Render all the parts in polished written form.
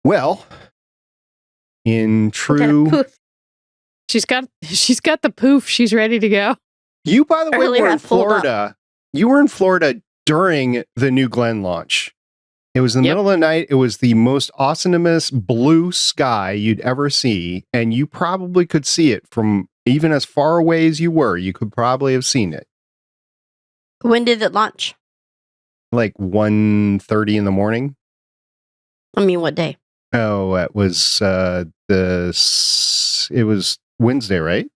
Well, in true... Poof. She's got the poof. She's ready to go. You, by the way, Earlier were I in pulled up. Florida. You were in Florida during the New Glenn launch. It was in the Yep. middle of the night. It was the most awesomest blue sky you'd ever see. And you probably could see it from even as far away as you were. You could probably have seen it. When did it launch? Like 1:30 in the morning. I mean, what day? Oh, it was it was Wednesday, right?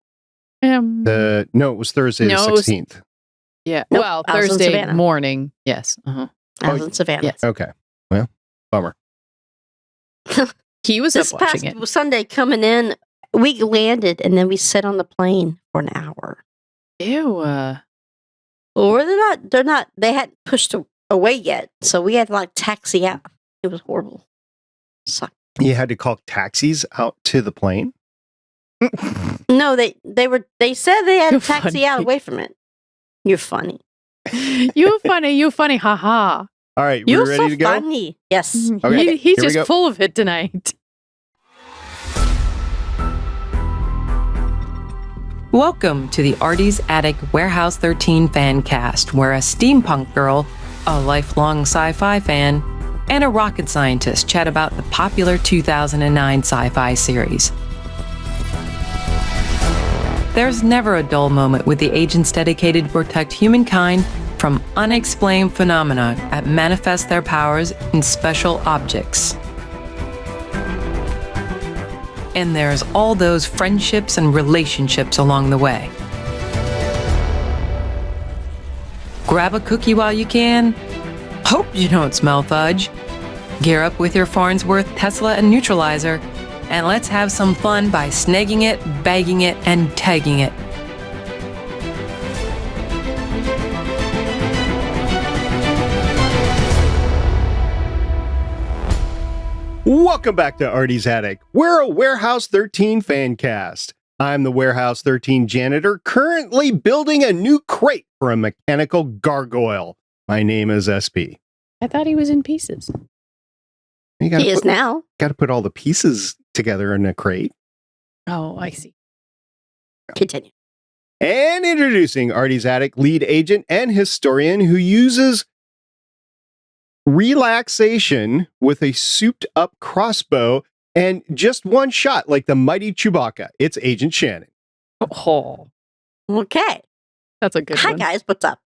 No, it was Thursday the No, it was- 16th. Yeah. Nope, Well, I was in Thursday Savannah. morning. Yes. Uh-huh. I was in Savannah. Yes. Okay. Well, bummer. He was This up past watching it. Sunday coming in, we landed and then we sat on the plane for an hour. Ew. Or they hadn't pushed away yet. So we had to like taxi out. It was horrible. Sucked. You had to call taxis out to the plane? No, they said they had You're to taxi funny. out away from it. You're funny. You funny, haha. All right, we're You're ready so to go? funny. Yes. Okay, He's here we go. just full of it tonight. Welcome to the Artie's Attic Warehouse 13 Fancast, where a steampunk girl, a lifelong sci-fi fan, and a rocket scientist chat about the popular 2009 sci-fi series. There's never a dull moment with the agents dedicated to protect humankind from unexplained phenomena that manifest their powers in special objects. And there's all those friendships and relationships along the way. Grab a cookie while you can. Hope you don't smell fudge. Gear up with your Farnsworth, Tesla, and Neutralizer, and let's have some fun by snagging it, bagging it, and tagging it. Welcome back to Artie's Attic. We're a Warehouse 13 fan cast. I'm the Warehouse 13 janitor, currently building a new crate for a mechanical gargoyle. My name is SP. I thought he was in pieces. You gotta He is now. Got to put all the pieces together in a crate. Oh, I see. Continue. And introducing Artie's Attic lead agent and historian who uses relaxation with a souped-up crossbow and just one shot like the mighty Chewbacca. It's Agent Shannon. Oh, Okay. that's a good Hi, one. guys. What's up?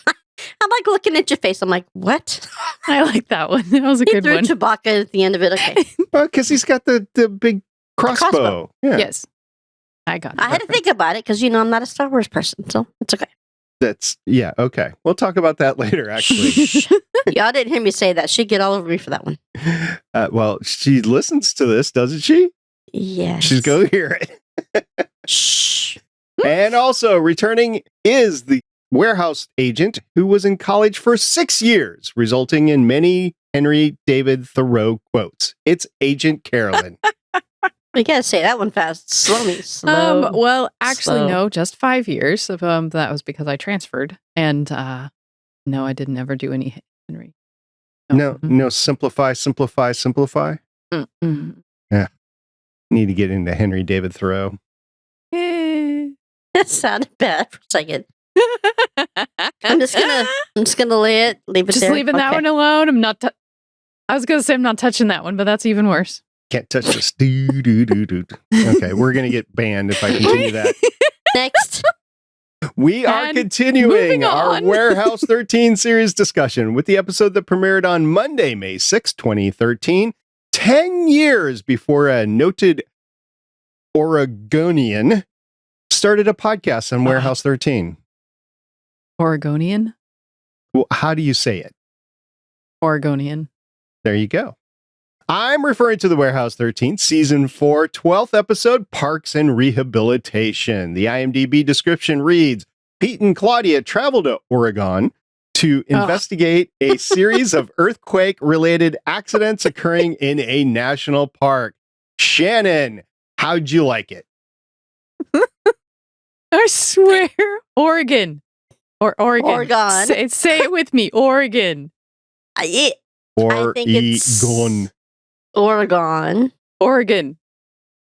I'm like looking at your face. I'm like, what? I like that one. That was a He good threw one. Chewbacca at the end of it. Okay. Because he's got the big crossbow. crossbow. Yeah, Yes. I got it. I had to think about it because, I'm not a Star Wars person. So it's okay. okay. We'll talk about that later, actually. Y'all didn't hear me say that. She'd get all over me for that one. Well, she listens to this, doesn't she? Yes. She's go hear it. Shh. And also returning is the warehouse agent who was in college for 6 years, resulting in many Henry David Thoreau quotes. It's Agent Carolyn. We gotta say that one fast. Slow. Well, actually, Slow. no, just 5 years. That was because I transferred. And no, I didn't ever do any Henry. No, simplify. Mm-mm. Need to get into Henry David Thoreau. Eh. That sounded bad for a second. I'm just gonna leave it Just there. leaving that Okay. one alone. I was going to say I'm not touching that one, but that's even worse. Can't touch this. Do. Okay, we're going to get banned if I continue that. Next. We are And continuing moving our on. Warehouse 13 series discussion with the episode that premiered on Monday, May 6, 2013, 10 years before a noted Oregonian started a podcast on Warehouse 13. Oregonian? Well, how do you say it? Oregonian. There you go. I'm referring to the Warehouse 13, Season 4, 12th episode, Parks and Rehabilitation. The IMDb description reads, Pete and Claudia travel to Oregon to investigate a series of earthquake-related accidents occurring in a national park. Shannon, how'd you like it? I swear. Oregon. Or Oregon. Oregon. Say it with me. Oregon. I think it's Oregon. Oregon. Oregon.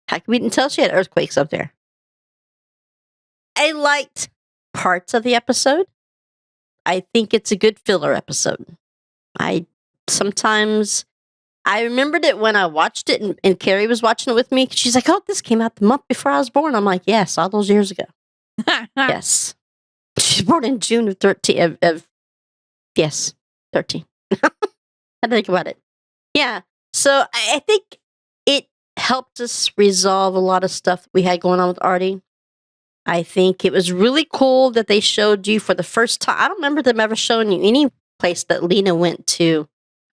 How come we didn't tell she had earthquakes up there? I liked parts of the episode. I think it's a good filler episode. I remembered it when I watched it, and Carrie was watching it with me. She's like, "Oh, this came out the month before I was born." I'm like, "Yes, all those years ago." Yes, she's born in June of 13. Yes, 13. I think about it. Yeah, so I think it helped us resolve a lot of stuff that we had going on with Artie. I think it was really cool that they showed you for the first time. I don't remember them ever showing you any place that Lena went to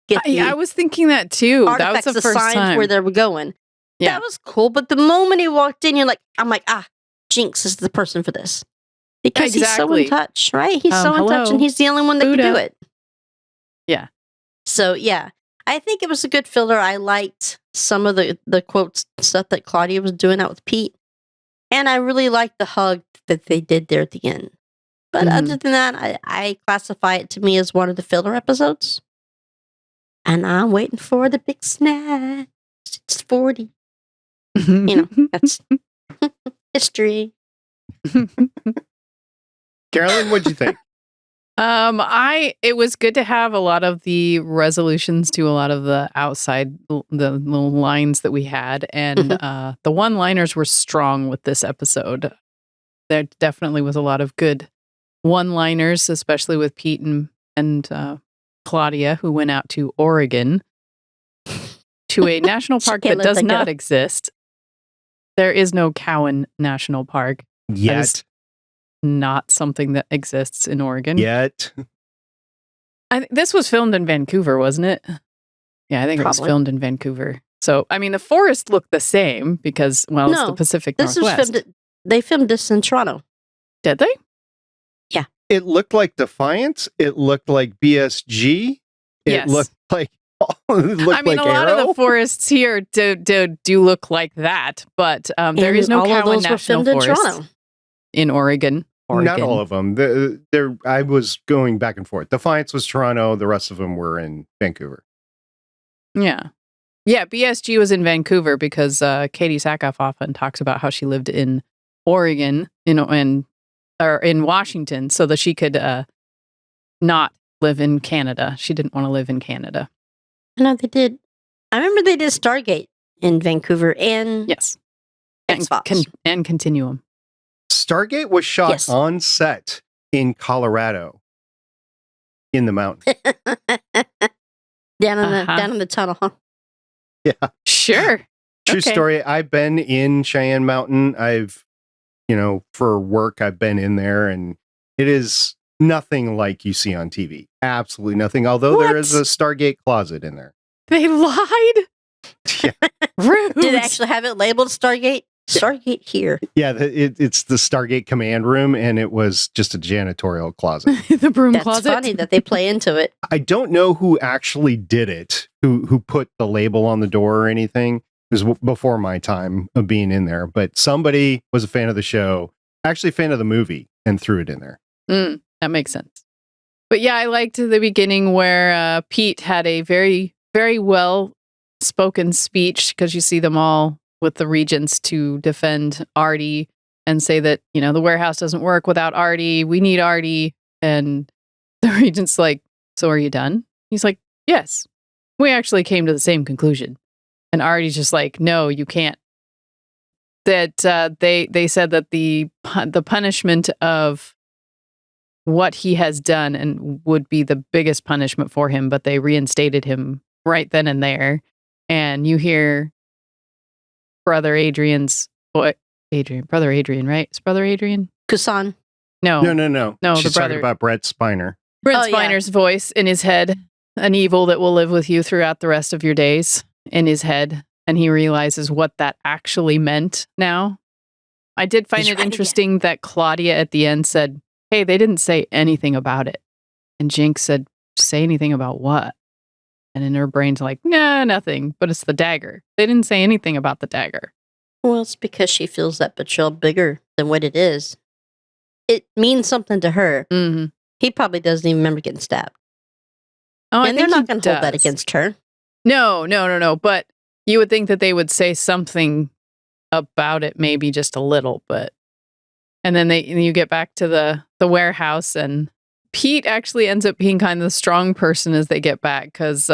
get the I was thinking that too. That was artifacts, the first signs time. where they were going. Yeah. That was cool. But the moment he walked in, I'm like, Jinx is the person for this. Because he's so in Exactly. touch, right? He's so in touch, Hello. and he's the only one that can do Buddha. it. Yeah. So, yeah. I think it was a good filler. I liked some of the quotes stuff that Claudia was doing out with Pete. And I really liked the hug that they did there at the end. But other than that, I classify it to me as one of the filler episodes. And I'm waiting for the big snack. It's 40. That's history. Carolyn, what'd you think? It was good to have a lot of the resolutions to a lot of the outside the little lines that we had, and the one-liners were strong with this episode. There definitely was a lot of good one-liners, especially with Pete and Claudia, who went out to Oregon to a national park that does not exist. There is no Cowan National Park. Yet. Not something that exists in Oregon. Yet. This was filmed in Vancouver, wasn't it? Yeah, I think it was filmed in Vancouver. So, I mean, the forest looked the same because, well, it's the Pacific Northwest. They filmed this in Toronto. Did they? Yeah. It looked like Defiance. It looked like BSG. It looked like a lot of the forests here do look like that, but there is no Cowan National Forest in Oregon. Not all of them. I was going back and forth. Defiance was Toronto. The rest of them were in Vancouver. Yeah. Yeah, BSG was in Vancouver because Katie Sackhoff often talks about how she lived in Oregon, or in Washington, so that she could not live in Canada. She didn't want to live in Canada. I know they did. I remember they did Stargate in Vancouver and Xbox. And Continuum. Stargate was shot on set in Colorado, in the mountain. down in the tunnel, huh? Yeah. Sure. True story. I've been in Cheyenne Mountain. For work, I've been in there, and it is nothing like you see on TV. Absolutely nothing. Although there is a Stargate closet in there. They lied? Yeah. Rude. Did they actually have it labeled Stargate? Stargate here. Yeah, it's the Stargate command room, and it was just a janitorial closet. The broom That's closet. That's funny that they play into it. I don't know who actually did it, who put the label on the door or anything. It was before my time of being in there, but somebody was a fan of the show, actually a fan of the movie, and threw it in there. That makes sense. But yeah, I liked the beginning where Pete had a very, very well spoken speech, because you see them all with the regents to defend Artie and say that, the warehouse doesn't work without Artie. We need Artie. And the regent's like, so are you done? He's like, yes, we actually came to the same conclusion. And Artie's just like, no, you can't. That they said that the punishment of what he has done and would be the biggest punishment for him, but they reinstated him right then and there. And you hear Brother Adrian's right? It's Brother Adrian? Kusan. No. She's the brother talking about Brett Spiner. Brent Spiner's voice in his head, an evil that will live with you throughout the rest of your days in his head. And he realizes what that actually meant now. I did find it interesting that Claudia at the end said, hey, they didn't say anything about it. And Jinx said, say anything about what? And in her brain's like, nah, nothing, but it's the dagger. They didn't say anything about the dagger. Well, it's because she feels that betrayal bigger than what it is. It means something to her. Mm-hmm. He probably doesn't even remember getting stabbed. Oh, and they're not going to hold that against her. No. But You would think that they would say something about it, maybe just a little, but and then you get back to the warehouse, and Pete actually ends up being kind of the strong person as they get back because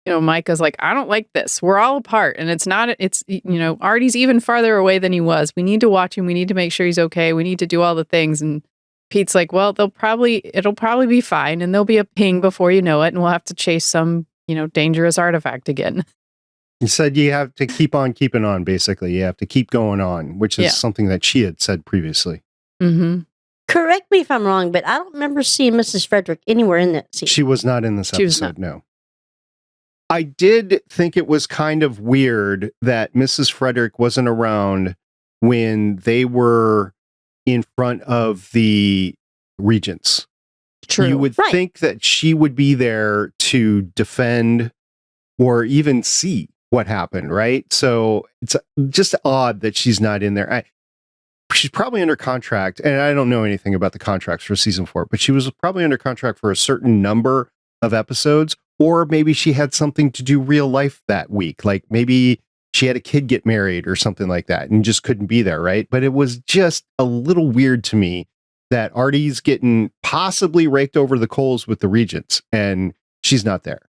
Micah's like, I don't like this. We're all apart, and it's Artie's even farther away than he was. We need to watch him. We need to make sure he's okay. We need to do all the things. And Pete's like, well, it'll probably be fine, and there'll be a ping before you know it, and we'll have to chase some dangerous artifact again. He said you have to keep on keeping on, basically. You have to keep going on, which is something that she had said previously. Mm-hmm. Correct me if I'm wrong, but I don't remember seeing Mrs. Frederick anywhere in that scene. She was not in this episode, no. I did think it was kind of weird that Mrs. Frederick wasn't around when they were in front of the regents. True. You would think that she would be there to defend or even see what happened, right? So it's just odd that she's not in there. She's probably under contract, and I don't know anything about the contracts for season 4, but she was probably under contract for a certain number of episodes, or maybe she had something to do real life that week. Like maybe she had a kid get married or something like that and just couldn't be there, right? But it was just a little weird to me that Artie's getting possibly raked over the coals with the regents, and she's not there.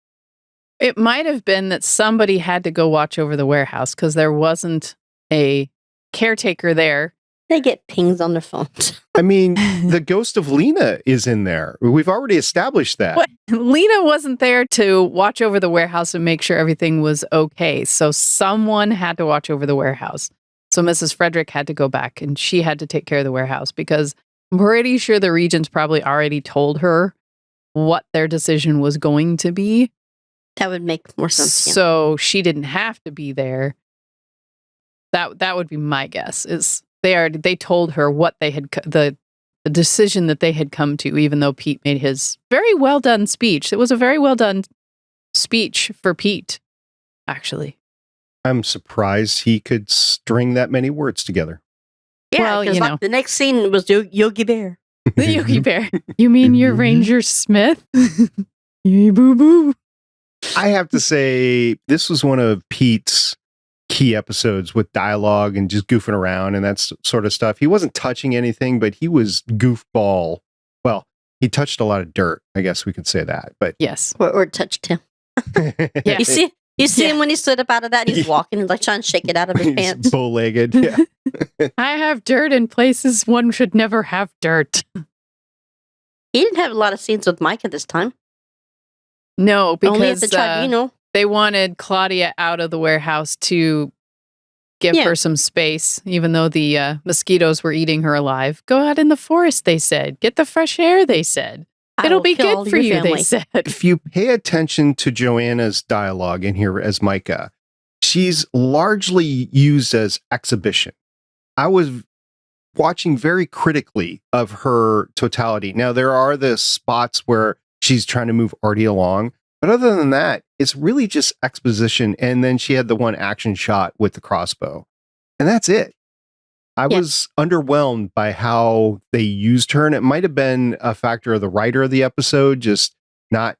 It might have been that somebody had to go watch over the warehouse because there wasn't a caretaker there. They get pings on their phones. I mean, the ghost of Lena is in there. We've already established that. What? Lena wasn't there to watch over the warehouse and make sure everything was okay. So someone had to watch over the warehouse. So Mrs. Frederick had to go back and she had to take care of the warehouse because I'm pretty sure the regents probably already told her what their decision was going to be. That would make more sense. So she didn't have to be there. That would be my guess. Is they told her what they had the decision that they had come to, even though Pete made his very well done speech. It was a very well done speech for Pete, actually. I'm surprised he could string that many words together. Yeah, because the next scene was Yogi Bear. The Yogi Bear. You mean your Ranger Smith? Boo boo. I have to say, this was one of Pete's key episodes with dialogue and just goofing around and that sort of stuff. He wasn't touching anything, but he was goofball. Well, he touched a lot of dirt, I guess we could say that. But yes, or touched him. Yeah. You see him when he stood up out of that. And he's walking and like trying to shake it out of his pants. Bow-legged. Yeah. I have dirt in places one should never have dirt. He didn't have a lot of scenes with Micah this time. No, because only at the tribe, they wanted Claudia out of the warehouse to give her some space, even though the mosquitoes were eating her alive. Go out in the forest, they said. Get the fresh air, they said. It'll be good for you, they said. If you pay attention to Joanna's dialogue in here as Micah, she's largely used as exhibition. I was watching very critically of her totality. Now, there are the spots where she's trying to move Artie along, but other than that, it's really just exposition. And then she had the one action shot with the crossbow, and that's it. I was underwhelmed by how they used her, and it might have been a factor of the writer of the episode just not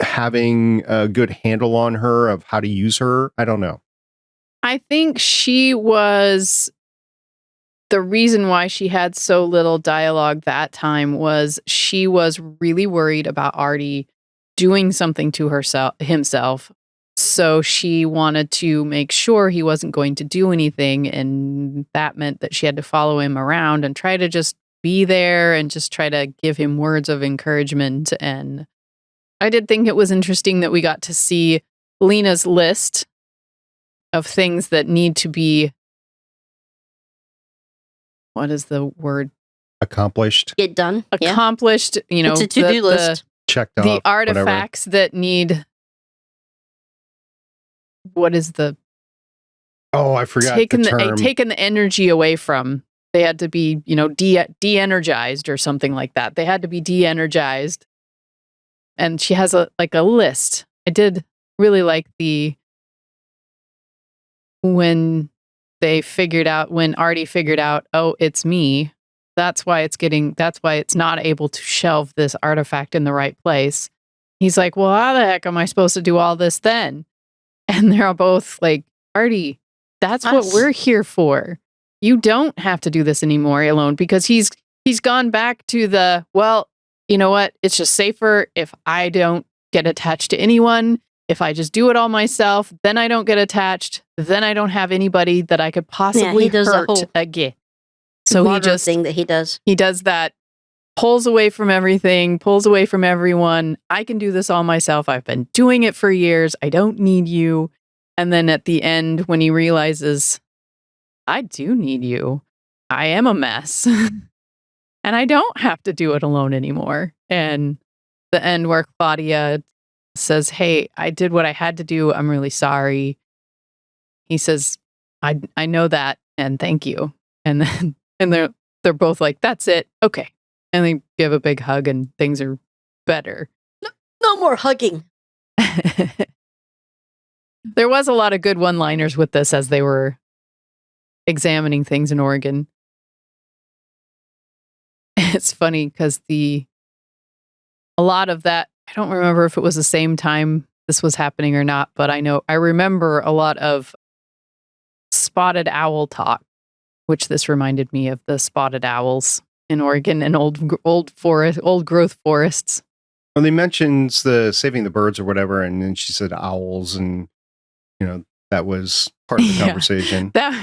having a good handle on her of how to use her. I don't know. I think she was the reason why she had so little dialogue that time was she was really worried about Artie doing something to himself. So she wanted to make sure he wasn't going to do anything. And that meant that she had to follow him around and try to just be there and just try to give him words of encouragement. And I did think it was interesting that we got to see Lena's list of things that need to be, what is the word? Accomplished. Get done. Accomplished. Yeah. It's a to-do list. Checked off. The artifacts that need, what is the... Oh, I forgot the term. Taken the energy away from. They had to be, de-energized or something like that. They had to be de-energized. And she has a list. I did really like when Artie figured out, oh, it's me. That's why it's not able to shelve this artifact in the right place. He's like, well, how the heck am I supposed to do all this then? And they're all both like, Artie, that's what we're here for. You don't have to do this anymore alone, because he's gone back to the, well, you know what? It's just safer if I don't get attached to anyone. If I just do it all myself, then I don't get attached. Then I don't have anybody that I could possibly hurt again. So he just thing that he does. He does that, pulls away from everything, pulls away from everyone. I can do this all myself. I've been doing it for years. I don't need you. And then at the end, when he realizes, I do need you. I am a mess. And I don't have to do it alone anymore. And the end where Claudia says, hey, I did what I had to do. I'm really sorry. He says, I know that, and thank you. And then they're both like, that's it. Okay. And they give a big hug and things are better. No more hugging. There was a lot of good one-liners with this as they were examining things in Oregon. It's funny because a lot of that, I don't remember if it was the same time this was happening or not, but I remember a lot of spotted owl talk, which this reminded me of the spotted owls in Oregon and old growth forests. Well, they mentions the saving the birds or whatever, and then she said owls, and that was part of the conversation. That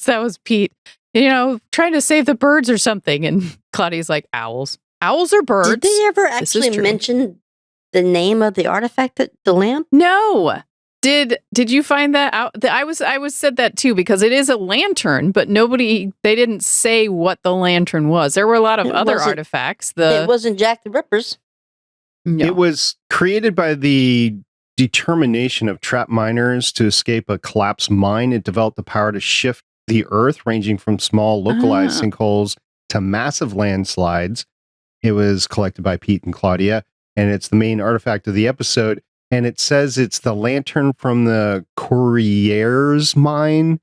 was Pete. Trying to save the birds or something, and Claudia's like, owls. Owls are birds. Did they ever actually mention the name of the artifact, the lamp? No. Did you find that out? I was said that too, because it is a lantern, but they didn't say what the lantern was. There were a lot of other artifacts. It wasn't Jack the Ripper's. No. It was created by the determination of trapped miners to escape a collapsed mine. It developed the power to shift the earth, ranging from small localized sinkholes to massive landslides. It was collected by Pete and Claudia, and it's the main artifact of the episode. And it says it's the lantern from the Courrières mine.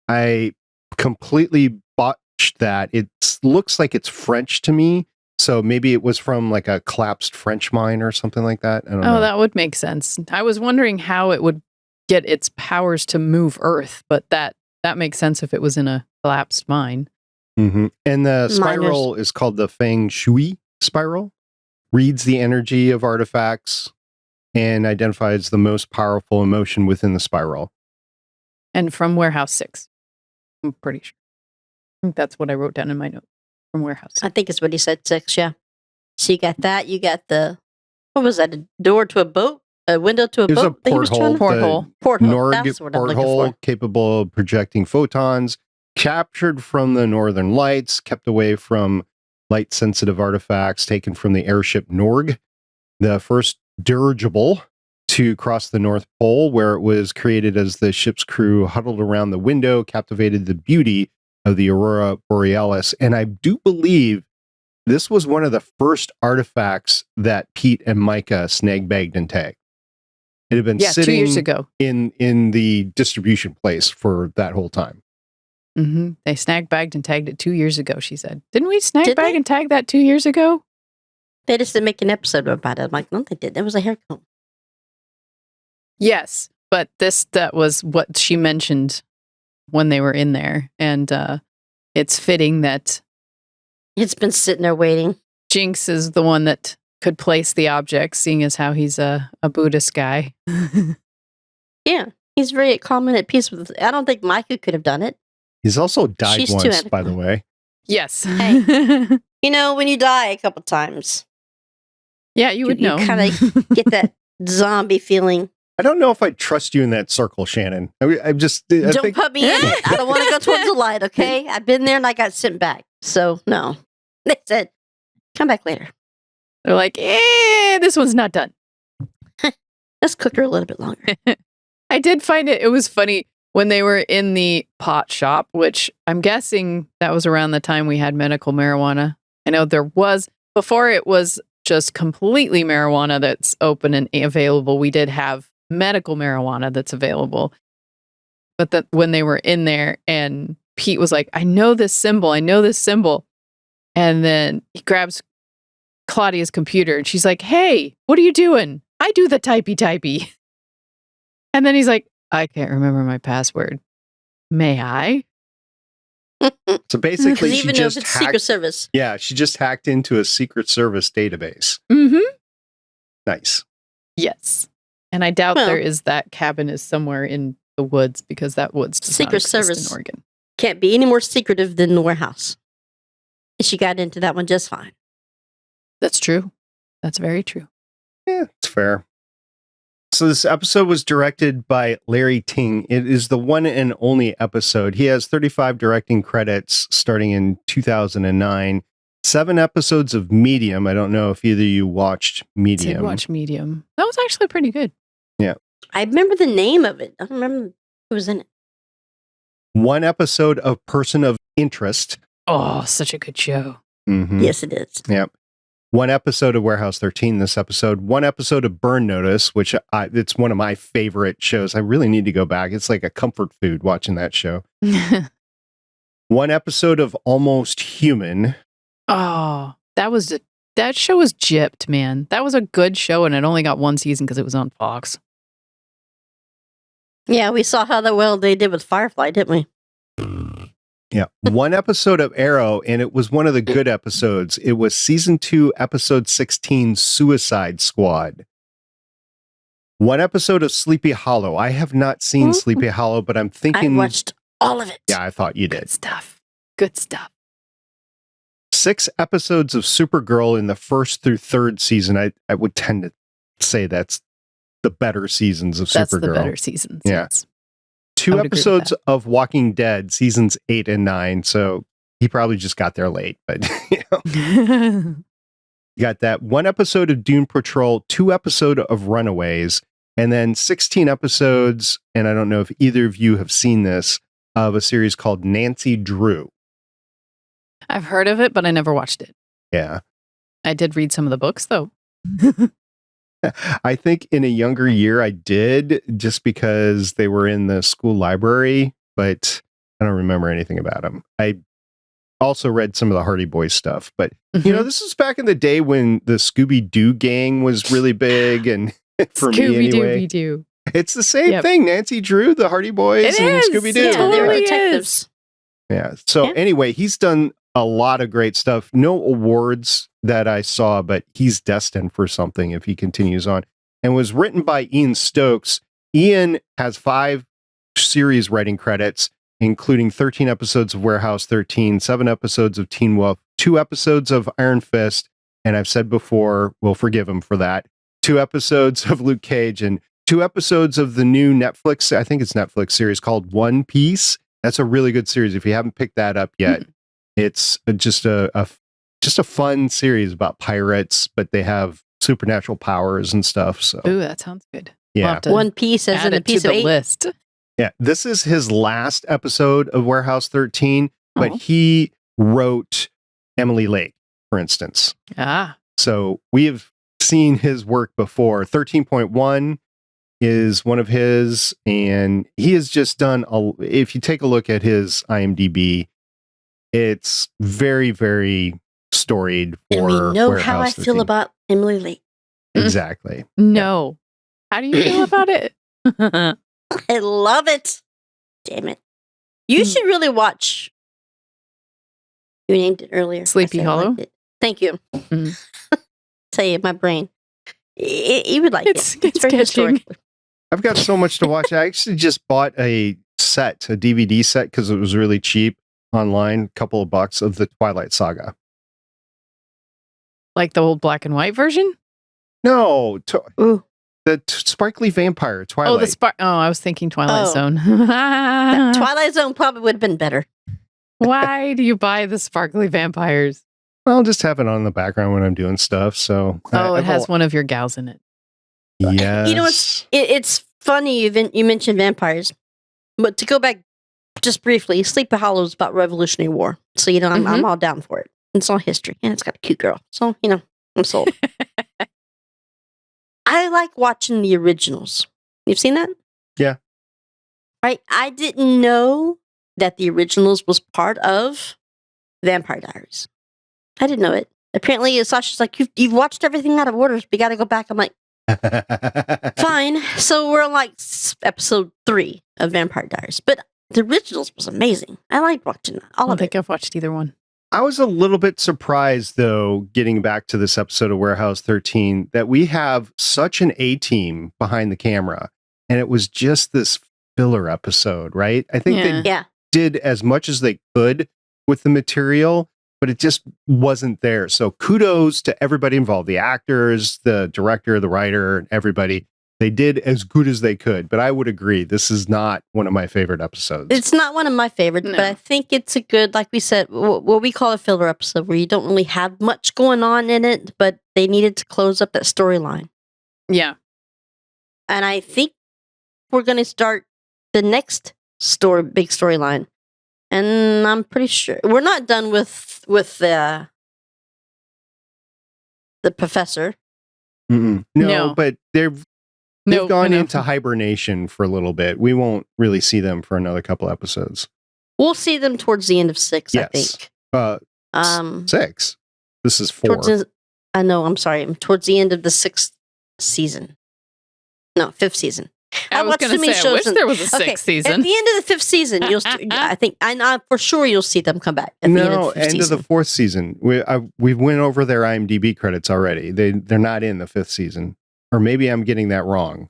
I completely botched that. It looks like it's French to me. So maybe it was from like a collapsed French mine or something like that. I don't know. That would make sense. I was wondering how it would get its powers to move Earth, but that makes sense if it was in a collapsed mine. Mm-hmm. And the spiral is called the Feng Shui spiral. Reads the energy of artifacts and identifies the most powerful emotion within the spiral. And from Warehouse 6. I'm pretty sure. I think that's what I wrote down in my note. From Warehouse 6. I think it's what he said, 6, yeah. So you got that. You got what was that? A door to a boat? A window to a boat? It was a porthole. Porthole. That's what I'm looking for. Capable of projecting photons, captured from the northern lights, kept away from light-sensitive artifacts taken from the airship Norg, the first dirigible to cross the North Pole, where it was created as the ship's crew huddled around the window, captivated the beauty of the Aurora Borealis. And I do believe this was one of the first artifacts that Pete and Micah snag-bagged and tagged. It had been sitting 2 years ago in the distribution place for that whole time. Mm-hmm. They snag-bagged and tagged it 2 years ago, she said. Didn't we snag-bag and tag that 2 years ago? They just didn't make an episode about it. I'm like, no, they did. There was a hair comb. Yes, but that was what she mentioned when they were in there. And it's fitting that it's been sitting there waiting. Jinx is the one that could place the object, seeing as how he's a Buddhist guy. Yeah, he's very calm and at peace with it. I don't think Micah could have done it. He's also died once, by the way. Yes. Hey, when you die a couple times. Yeah, you would know. You kind of get that zombie feeling. I don't know if I'd trust you in that circle, Shannon. I don't put me in it. I don't want to go towards the light, okay? I've been there and I got sent back. So, no. They said, come back later. They're like, this one's not done. Let's cook her a little bit longer. I did find it was funny when they were in the pot shop, which I'm guessing that was around the time we had medical marijuana. I know there was, before it was just completely marijuana that's open and available, we did have medical marijuana that's available. But when they were in there and Pete was like, I know this symbol. And then he grabs Claudia's computer and she's like, hey, what are you doing? I do the typey. And then he's like, I can't remember my password. May I? So basically, Because she even though if just it's Secret hacked. Service. Yeah, she just hacked into a Secret Service database. Mm-hmm. Nice. Yes. And I doubt Well- there is that cabin is somewhere in the woods because that woods does not Secret exist Service. in Oregon. Can't be any more secretive than the warehouse. And she got into that one just fine. That's true. That's very true. Yeah, it's fair. So this episode was directed by Larry Ting. It is the one and only episode. He has 35 directing credits starting in 2009. 7 episodes of Medium. I don't know if either of you watched Medium. Did watch Medium. That was actually pretty good. I remember the name of it. I don't remember who was in it. 1 episode of Person of Interest. Oh, such a good show. Mhm. Yes, it is. Yep. 1 episode of Warehouse 13 this episode. 1 episode of Burn Notice, which it's one of my favorite shows. I really need to go back. It's like a comfort food watching that show. 1 episode of Almost Human. Oh, that show was gypped, man. That was a good show, and it only got 1 season because it was on Fox. Yeah, we saw how well they did with Firefly, didn't we? Yeah. 1 episode of Arrow, and it was one of the good episodes. It was season 2, episode 16, Suicide Squad. 1 episode of Sleepy Hollow. I have not seen Ooh. Sleepy Hollow, but I'm I thinking. watched all of it. Yeah, I thought you Good did. stuff. Good stuff. 6 episodes of Supergirl in the 1st through 3rd season. I would tend to say that's the better seasons of That's Supergirl. the better seasons. Yeah. Yes. 2 I would agree with episodes that. of Walking Dead, seasons 8 and 9. So he probably just got there late, but you know, you got that. 1 episode of Dune Patrol, 2 episode of Runaways, and then 16 episodes. And I don't know if either of you have seen this, of a series called Nancy Drew. I've heard of it, but I never watched it. Yeah. I did read some of the books, though. I think in a younger year I did, just because they were in the school library, but I don't remember anything about them. I also read some of the Hardy Boys stuff, but you know, this is back in the day when the Scooby-Doo gang was really big, and for me anyway, Scooby-Doo. it's the same Yep. thing. Nancy Drew, the Hardy Boys, It and is, Scooby-Doo. Yeah, they were totally detectives. Yeah. So Yeah. anyway, he's done a lot of great stuff. No awards that I saw, but he's destined for something if he continues on. And was written by Ian Stokes. Ian has 5 series writing credits, including 13 episodes of Warehouse 13, 7 episodes of Teen Wolf, 2 episodes of Iron Fist, and I've said before, we'll forgive him for that, 2 episodes of Luke Cage, and 2 episodes of the new Netflix, I think it's Netflix series called One Piece. That's a really good series. If you haven't picked that up yet, it's just a fun series about pirates, but they have supernatural powers and stuff. So Ooh, that sounds good. yeah, We'll have to One Piece as add in a it to piece of the 8. list. yeah. This is his last episode of Warehouse 13, but Oh. he wrote Emily Lake, for instance. Ah, So we have seen his work before. 13.1 is one of his, and he has just done if you take a look at his IMDb, it's very, very storied And for we know Warehouse how I 13. feel about Emily Lake. Exactly. no. How do you feel about it? I love it. Damn it. You should really watch. You named it earlier. Sleepy I said I Hollow? liked it. Thank you. Mm. Tell you, my brain. You would like It's it. It's very catching. historic. I've got so much to watch. I actually just bought a DVD set, because it was really cheap online, a couple of bucks, of the Twilight Saga. Like the old black and white version? No, Ooh. the sparkly vampire, Twilight. Oh, the spark. Oh, I was thinking Twilight Oh. Zone. That Twilight Zone probably would have been better. Why do you buy the sparkly vampires? I'll just have it on in the background when I'm doing stuff. So Oh, it has one of your gals in it. Yes. You know, it's funny you mentioned vampires, but to go back just briefly, Sleepy Hollow is about Revolutionary War. So, you know, I'm all down for it. It's all history, and it's got a cute girl. So, you know, I'm sold. I like watching the originals. You've seen that? Yeah. Right? I didn't know that the originals was part of Vampire Diaries. I didn't know it. Apparently, Sasha's like, you've watched everything out of order. We got to go back. I'm like, Fine. So we're on like episode 3 of Vampire Diaries, but the originals was amazing. I liked watching that. I All don't of think it. I've watched either one. I was a little bit surprised, though, getting back to this episode of Warehouse 13, that we have such an A-team behind the camera, and it was just this filler episode, right? I think they Yeah. did as much as they could with the material, but it just wasn't there. So kudos to everybody involved, the actors, the director, the writer, everybody. They did as good as they could, but I would agree, this is not one of my favorite episodes. It's not one of my favorites, No. but I think it's a good, like we said, what we call a filler episode, where you don't really have much going on in it, but they needed to close up that storyline. Yeah. And I think we're going to start the next big storyline. And I'm pretty sure we're not done with the professor. No, No. but they've No, gone no. into hibernation for a little bit. We won't really see them for another couple episodes. We'll see them towards the end of 6, I Yes. think. 6. This is 4. I know, I'm sorry. Towards the end of the 6th season. No, 5th season. I was watched going too to many say, I shows wish and- there was a Okay, sixth season. At the end of the 5th season, I know for sure you'll see them come back. At the end of the 5th End season. of the 4th season. We went over their IMDb credits already. They're not in the 5th season. Or maybe I'm getting that wrong.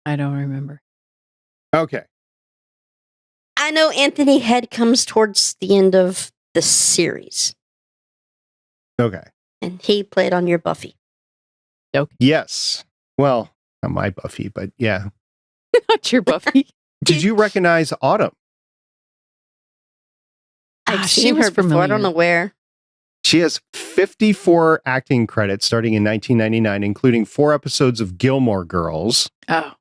I don't remember. Okay. I know Anthony Head comes towards the end of the series, Okay. and he played on your Buffy. Yes. Well, not my Buffy, but yeah. Not your Buffy. Did you recognize Autumn? I've she seen was her before. I don't familiar. know where. She has 54 acting credits starting in 1999, including 4 episodes of Gilmore Girls, Oh.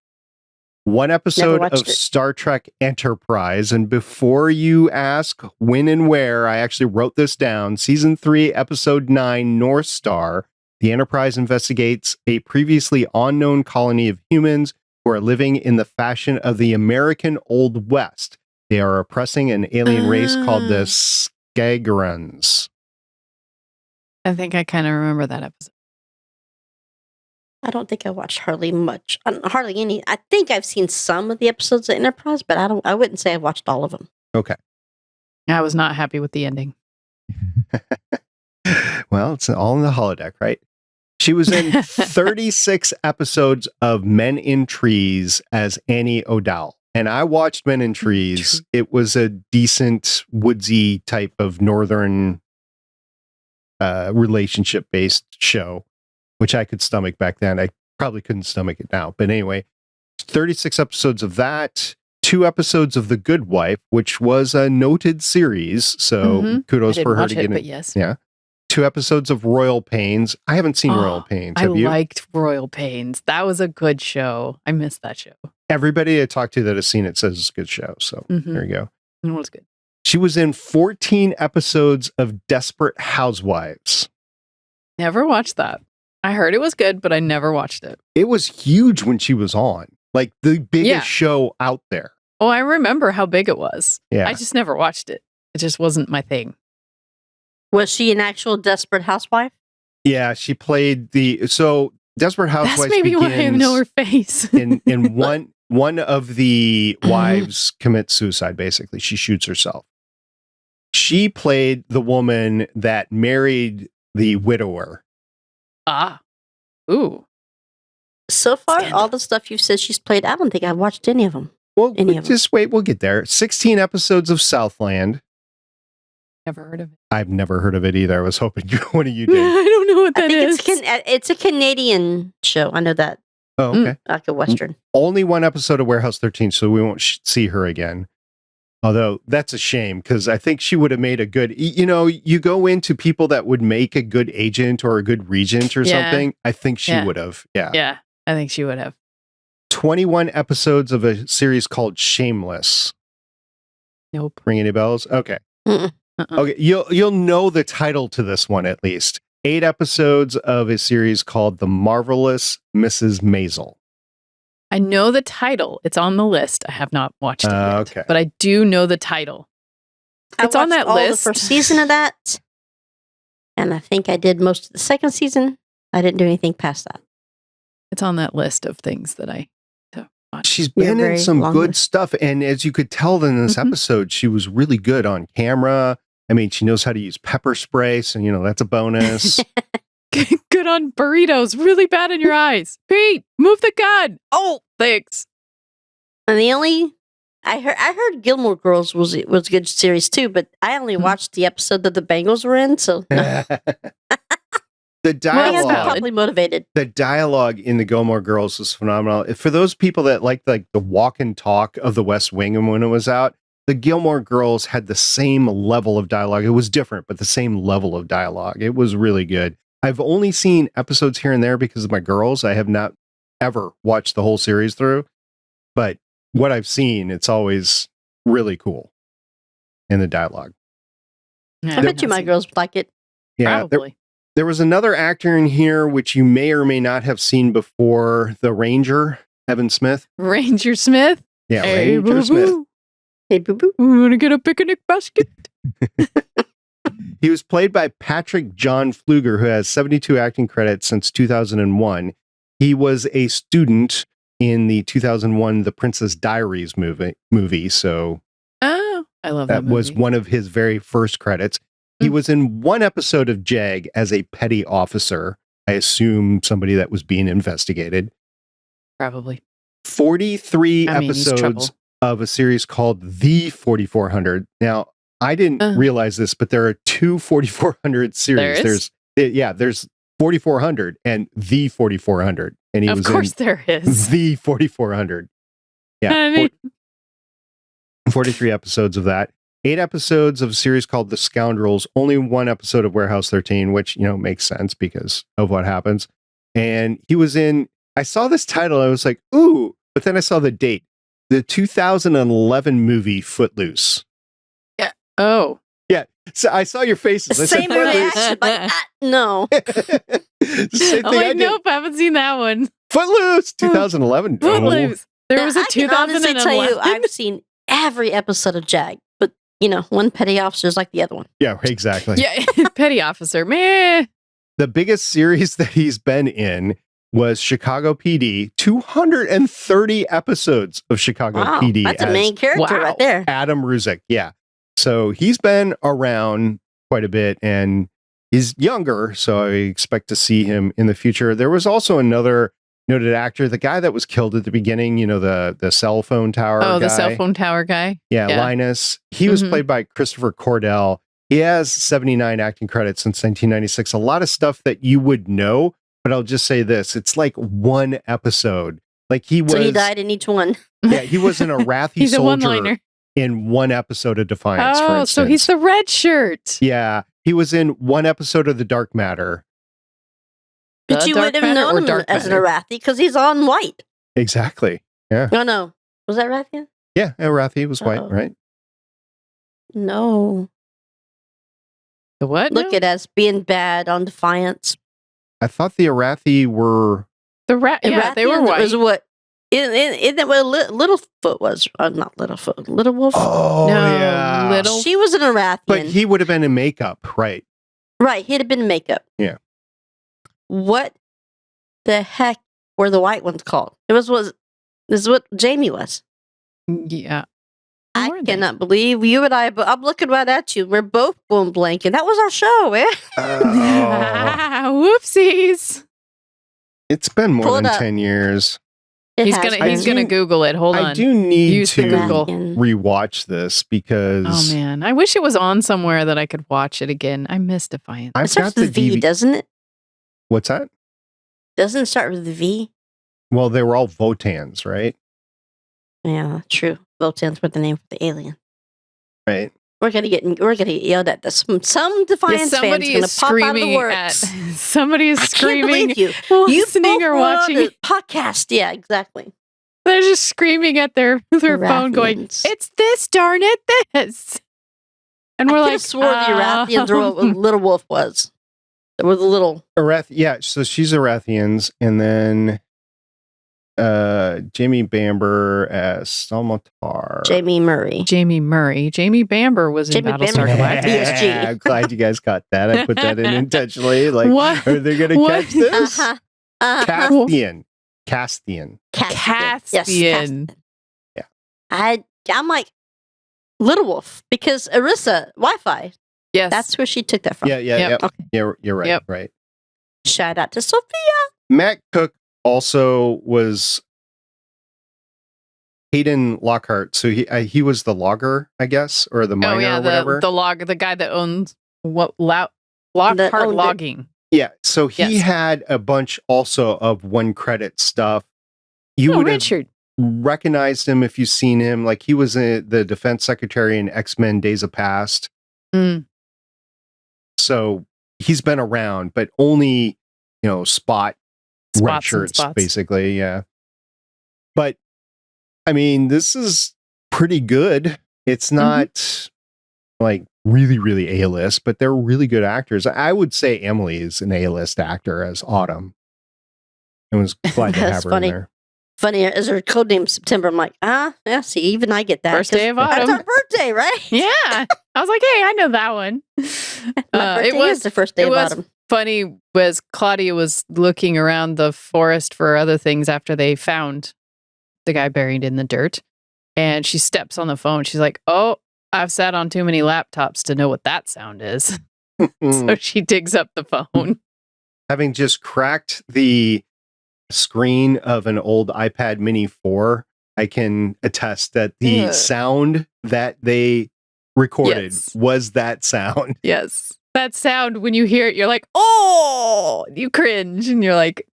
1 episode watched of it. Star Trek Enterprise. And before you ask when and where, I actually wrote this down. Season 3, Episode 9, North Star. The Enterprise investigates a previously unknown colony of humans who are living in the fashion of the American Old West. They are oppressing an alien race called the Skagerans. I think I kind of remember that episode. I don't think I watched hardly much. Hardly any. I think I've seen some of the episodes of Enterprise, but I wouldn't say I've watched all of them. Okay. I was not happy with the ending. Well, it's all in the holodeck, right? She was in 36 episodes of Men in Trees as Annie O'Dowd. And I watched Men in Trees. It was a decent, woodsy type of northern relationship-based show, which I could stomach back then. I probably couldn't stomach it now. But anyway, 36 episodes of that. 2 episodes of The Good Wife, which was a noted series. So Mhm. kudos I for didn't her watch to it, get but it. yes. Yeah. 2 episodes of Royal Pains. I haven't seen Royal Pains. I Have you? liked Royal Pains. That was a good show. I missed that show. Everybody I talked to that has seen it says it's a good show. So Mhm. there you go. It was good. She was in 14 episodes of Desperate Housewives. Never watched that. I heard it was good, but I never watched it. It was huge when she was on, like the biggest Yeah. show out there. Oh, I remember how big it was. Yeah. I just never watched it. It just wasn't my thing. Was she an actual desperate housewife? Yeah, she played Desperate Housewives That's maybe why I know her face. in one of the wives commits suicide, basically. She shoots herself. She played the woman that married the widower. Ah. Ooh. So far, Scandal. all the stuff you've said she's played, I don't think I've watched any of them. Well, Any of them. just wait, we'll get there. 16 episodes of Southland. Never heard of it. I've never heard of it either. I was hoping one of you I did. don't know what I that think is. it's a Canadian show. I know that, Oh, okay. like a Western. Only 1 episode of Warehouse 13, so we won't see her again. Although that's a shame because I think she would have made a good, you go into people that would make a good agent or a good regent or Yeah. something. I think she Yeah. would have. Yeah. Yeah, I think she would have. 21 episodes of a series called Shameless. Nope. Ring any bells? Okay. Mm-mm. Okay. You'll know the title to this one at least. 8 episodes of a series called The Marvelous Mrs. Maisel. I know the title. It's on the list. I have not watched it yet, Okay. but I do know the title. It's I on watched that all list. the first season of that, and I think I did most of the second season. I didn't do anything past that. It's on that list of things that I to watch. She's Yeah, been in very some long good list. stuff. And as you could tell in this Mhm. episode, she was really good on camera. I mean, she knows how to use pepper spray. So, that's a bonus. Good on burritos. Really bad in your eyes. Pete, move the gun. Oh, thanks. And I heard Gilmore Girls was a good series too, but I only watched the episode that the Bengals were in, so no. The I guess dialogue. I'm probably motivated. The dialogue in the Gilmore Girls was phenomenal. For those people that like the walk and talk of the West Wing and when it was out, the Gilmore Girls had the same level of dialogue. It was different, but the same level of dialogue. It was really good. I've only seen episodes here and there because of my girls. I have not ever watched the whole series through, but what I've seen, it's always really cool in the dialogue. I bet you my girls would like it. Yeah, Probably. There was another actor in here which you may or may not have seen before, the Ranger, Evan Smith. Ranger Smith. Yeah, Hey, Ranger Smith. boo-boo. Hey, boo boo. We want to get a picnic basket. He was played by Patrick John Pfluger, who has 72 acting credits since 2001. He was a student in the 2001 The Princess Diaries movie, so Oh, I love that that was movie. one of his very first credits. He Mm. was in one episode of JAG as a petty officer. I assume somebody that was being investigated. Probably. 43 I mean, he's episodes trouble. of a series called The 4400. Now, I didn't realize this, but there are two 4400 series. There is? There's 4400 and The 4400. And he Of was course in there is. The 4400. Yeah. I mean, 43 episodes of that. 8 episodes of a series called The Scoundrels. Only 1 episode of Warehouse 13, which, makes sense because of what happens. And he was in, I saw this title. I was like, ooh, but then I saw the date. The 2011 movie Footloose. oh. Yeah. So I saw your faces. I said Same Footloose. reaction. Like, no. Same I'm thing I like, did. nope, I haven't seen that one. Footloose 2011. Oh. Footloose. There was a I can honestly 2011. tell you, I've seen every episode of JAG, but one petty officer is like the other one. Yeah, exactly. Yeah, petty officer. Meh. The biggest series that he's been in was Chicago PD. 230 episodes of Chicago Wow, PD that's a as main character Wow. right there. Adam Ruzek. Yeah. So he's been around quite a bit and he's younger. So I expect to see him in the future. There was also another noted actor, the guy that was killed at the beginning, the cell phone tower Oh, guy. the cell phone tower guy. Yeah, Yeah. Linus. He was Mhm. played by Christopher Cordell. He has 79 acting credits since 1996. A lot of stuff that you would know, but I'll just say this. It's like one episode. Like he was, So he died in each one. yeah, he was an Arathi He's a soldier one-liner. in one episode of Defiance, for Oh, instance. so he's the red shirt. Yeah, he was in one episode of The Dark Matter. But The you Dark would have Matter or known him Dark as an Matter? Arathi because he's on white. Exactly. Yeah. Oh, no. Was that Arathi? Yeah, Arathi was white, Uh-oh. right? No. The what? Look now? at us being bad on Defiance. I thought the Arathi were... the rat. Yeah, they were Arathians white. was what? Isn't that what Littlefoot was? Not Littlefoot. Little Wolf? Oh, No, yeah. Little- She was an Arathian. But he would have been in makeup, right? Right, he'd have been in makeup. Yeah. What the heck were the white ones called? This is what Jamie was. Yeah. I Were they? cannot believe you and I, but I'm looking right at you. We're both going blank, and that was our show, eh? Oh, Whoopsies. it's been more Pull it than up. 10 years. It He's has gonna been. he's gonna Google it. Hold on. I do need Use the to Google. Arathian. rewatch this because Oh man, I wish it was on somewhere that I could watch it again. I miss Defiance. I've It starts got the with V, DVD. doesn't it? What's that? Doesn't it start with the V? Well, they were all Votans, right? Yeah, true. Votan's were the name for the alien. Right. We're gonna get yelled at. Some Defiance fans somebody gonna is pop out of the screaming works. somebody is I can't screaming, believe you. listening both or were on watching. the podcast. Yeah, exactly. They're just screaming at their phone, going, Arathians. "It's this, darn it, this!" And we're I like, could've swore the Arathians were what Little Wolf was. They were the little. Yeah, so she's Arathians, and then Jamie Bamber as Salmatar. Jamie Murray. Jamie Murray. Jamie Bamber was in Jamie Battlestar Bamber. Galactica. PSG. I'm glad you guys got that. I put that in intentionally. Like, What? are they going to What? catch this? Uh-huh. Uh-huh. Caspian. Castian. Yes, Castian. Castian. Yeah. I'm like Little Wolf because Arissa Wi-Fi. Yes. That's where she took that from. Yeah. Yep. Okay. Yeah, you're right. Yep. Right. Shout out to Sophia. Matt Cook also was Hayden Lockhart. So he was the logger, I guess, or the miner or whatever. The guy that owns Lockhart owned it. Logging. Yeah. So he Yes. had a bunch also of one credit stuff. You would have Richard. recognized him if you've seen him. Like he was the defense secretary in X-Men Days of Past. Mm. So he's been around, but only, spot red Spots and shirts, spots. basically. Yeah. But I mean, this is pretty good. It's not like really, really A-list, but they're really good actors. I would say Emily is an A-list actor as Autumn. I was glad to That's have her funny. in there. Funny, is her code name September? I'm like, yeah, see, even I get that. First day 'cause of That's autumn. our birthday, right? Yeah. I was like, hey, I know that one. My birthday It was is the first day it of was autumn. funny was Claudia was looking around the forest for other things after they found the guy buried in the dirt. And she steps on the phone. She's like, oh, I've sat on too many laptops to know what that sound is. So she digs up the phone. Having just cracked the screen of an old iPad Mini 4, I can attest that the Ugh. sound that they recorded Yes. was that sound. Yes. That sound, when you hear it, you're like, oh, you cringe. And you're like,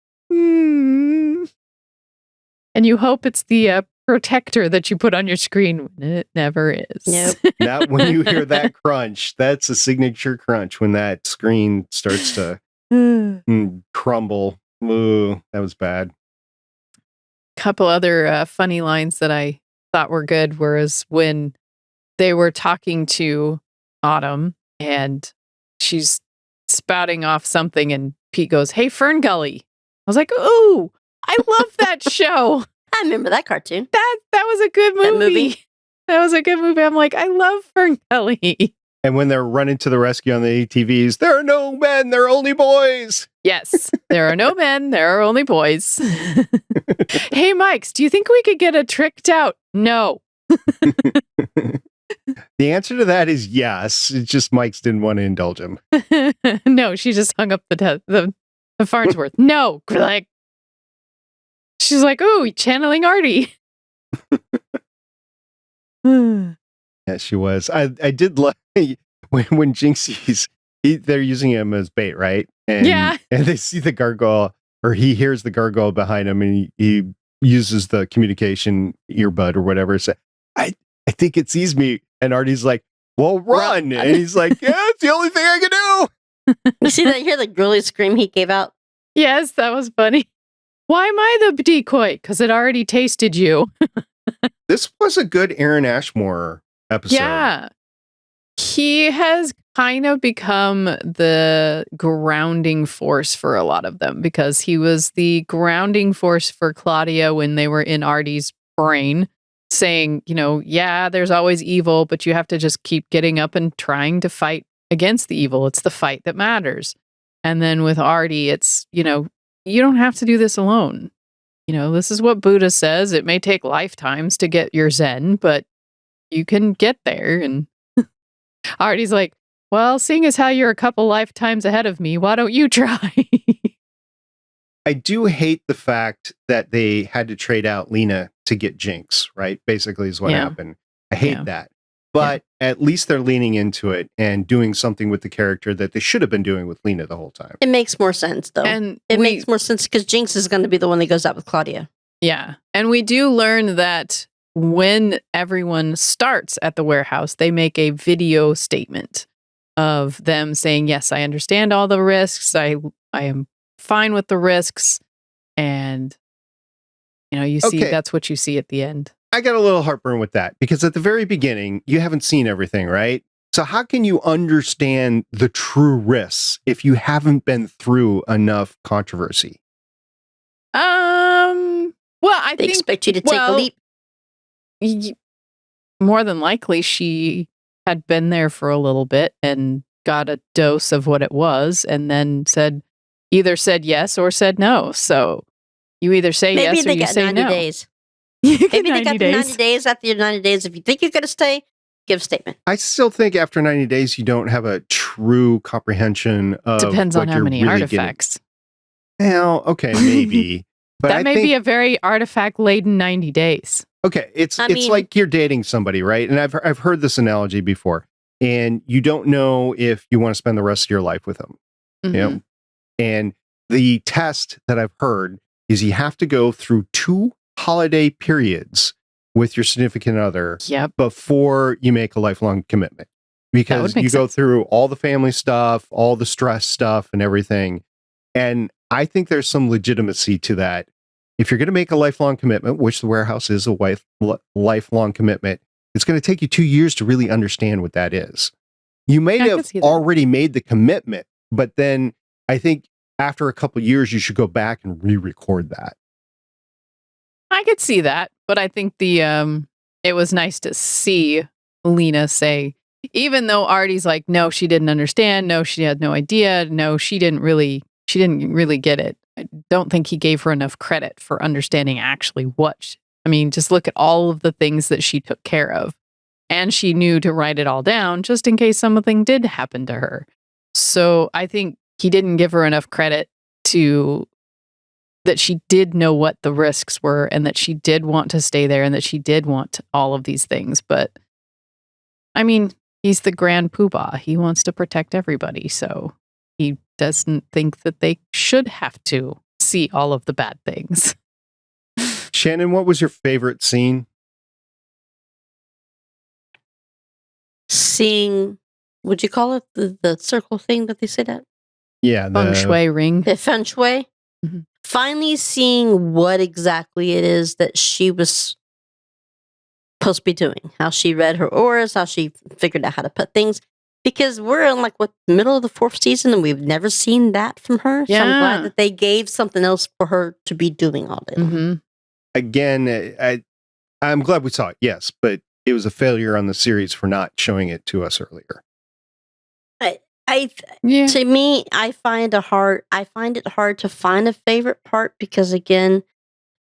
And you hope it's the protector that you put on your screen when it never is. Nope. That when you hear that crunch, that's a signature crunch when that screen starts to crumble. Ooh, that was bad. Couple other funny lines that I thought were good was when they were talking to Autumn and she's spouting off something and Pete goes, hey, Fern Gully. I was like, ooh, I love that show. I remember that cartoon. That was a good movie. That movie. That was a good movie. I'm like, I love Fern Gully. And when they're running to the rescue on the ATVs, there are no men, there are only boys. Yes, there are no men, there are only boys. Hey, Mikes, do you think we could get a tricked out? No. The answer to that is yes. It's just Mike's didn't want to indulge him. No, she just hung up the Farnsworth. No, like she's like, ooh, channeling Artie. Yeah, she was. I did love when Jinxie's they're using him as bait, right? And, Yeah. And they see the gargoyle, or he hears the gargoyle behind him, and he uses the communication earbud or whatever. So I think it sees me, and Artie's like, "Well, run!" And he's like, "Yeah, it's the only thing I can do." You see that? You hear the girly scream he gave out? Yes, that was funny. Why am I the decoy? Because it already tasted you. This was a good Aaron Ashmore episode. Yeah. He has kind of become the grounding force for a lot of them because he was the grounding force for Claudia when they were in Artie's brain, saying, yeah, there's always evil, but you have to just keep getting up and trying to fight against the evil. It's the fight that matters. And then with Artie, it's, you don't have to do this alone. This is what Buddha says. It may take lifetimes to get your Zen, but you can get there. And Artie's like, well, seeing as how you're a couple lifetimes ahead of me, why don't you try? I do hate the fact that they had to trade out Lena to get Jinx, right? Basically is what Yeah. happened. I hate Yeah. that. But at least they're leaning into it and doing something with the character that they should have been doing with Lena the whole time. It makes more sense, though. And It makes more sense because Jinx is going to be the one that goes out with Claudia. Yeah. And we do learn that when everyone starts at the warehouse, they make a video statement of them saying, yes, I understand all the risks. I am fine with the risks. And, you see, Okay. that's what you see at the end. I got a little heartburn with that because at the very beginning, you haven't seen everything, right? So how can you understand the true risks if you haven't been through enough controversy? Well, I They think expect you to take a leap. More than likely, she had been there for a little bit and got a dose of what it was and then either said yes or said no. So, You either say Maybe yes or they you get say 90 no. days. You get Maybe they 90 got the days. 90 days. After your 90 days, if you think you're going to stay, give a statement. I still think after 90 days, you don't have a true comprehension of Depends what on how you're many really artifacts. Well, okay, maybe. But That I may think, be a very artifact-laden 90 days. okay, it's I mean- like you're dating somebody, right? And I've heard this analogy before, and you don't know if you want to spend the rest of your life with them. You know? And the test that I've heard is you have to go through 2 holiday periods with your significant other Yep. before you make a lifelong commitment. Because make you go sense. through all the family stuff, all the stress stuff, and everything. And I think there's some legitimacy to that. If you're going to make a lifelong commitment, which the warehouse is a lifelong commitment, it's going to take you 2 years to really understand what that is. You may I can have see that. already made the commitment, but then I think after a couple of years, you should go back and re-record that. I could see that, but I think it was nice to see Lena say, even though Artie's like, no, she didn't understand, no, she had no idea, no, she didn't really get it. I don't think he gave her enough credit for understanding actually just look at all of the things that she took care of. And she knew to write it all down just in case something did happen to her. So I think he didn't give her enough credit that she did know what the risks were and that she did want to stay there and that she did want all of these things. But I mean, he's the grand poobah. He wants to protect everybody. So he doesn't think that they should have to see all of the bad things. Shannon, what was your favorite scene? Seeing, would you call it the circle thing that they sit at? Yeah, Feng shui ring. The feng shui. Mhm. Finally seeing what exactly it is that she was supposed to be doing. How she read her auras, how she figured out how to put things. Because we're in middle of the 4th season and we've never seen that from her. So I'm Yeah. glad that they gave something else for her to be doing all day long. Mm-hmm. Again, I'm glad we saw it, yes, but it was a failure on the series for not showing it to us earlier. Yeah. To me, I find it hard to find a favorite part because again,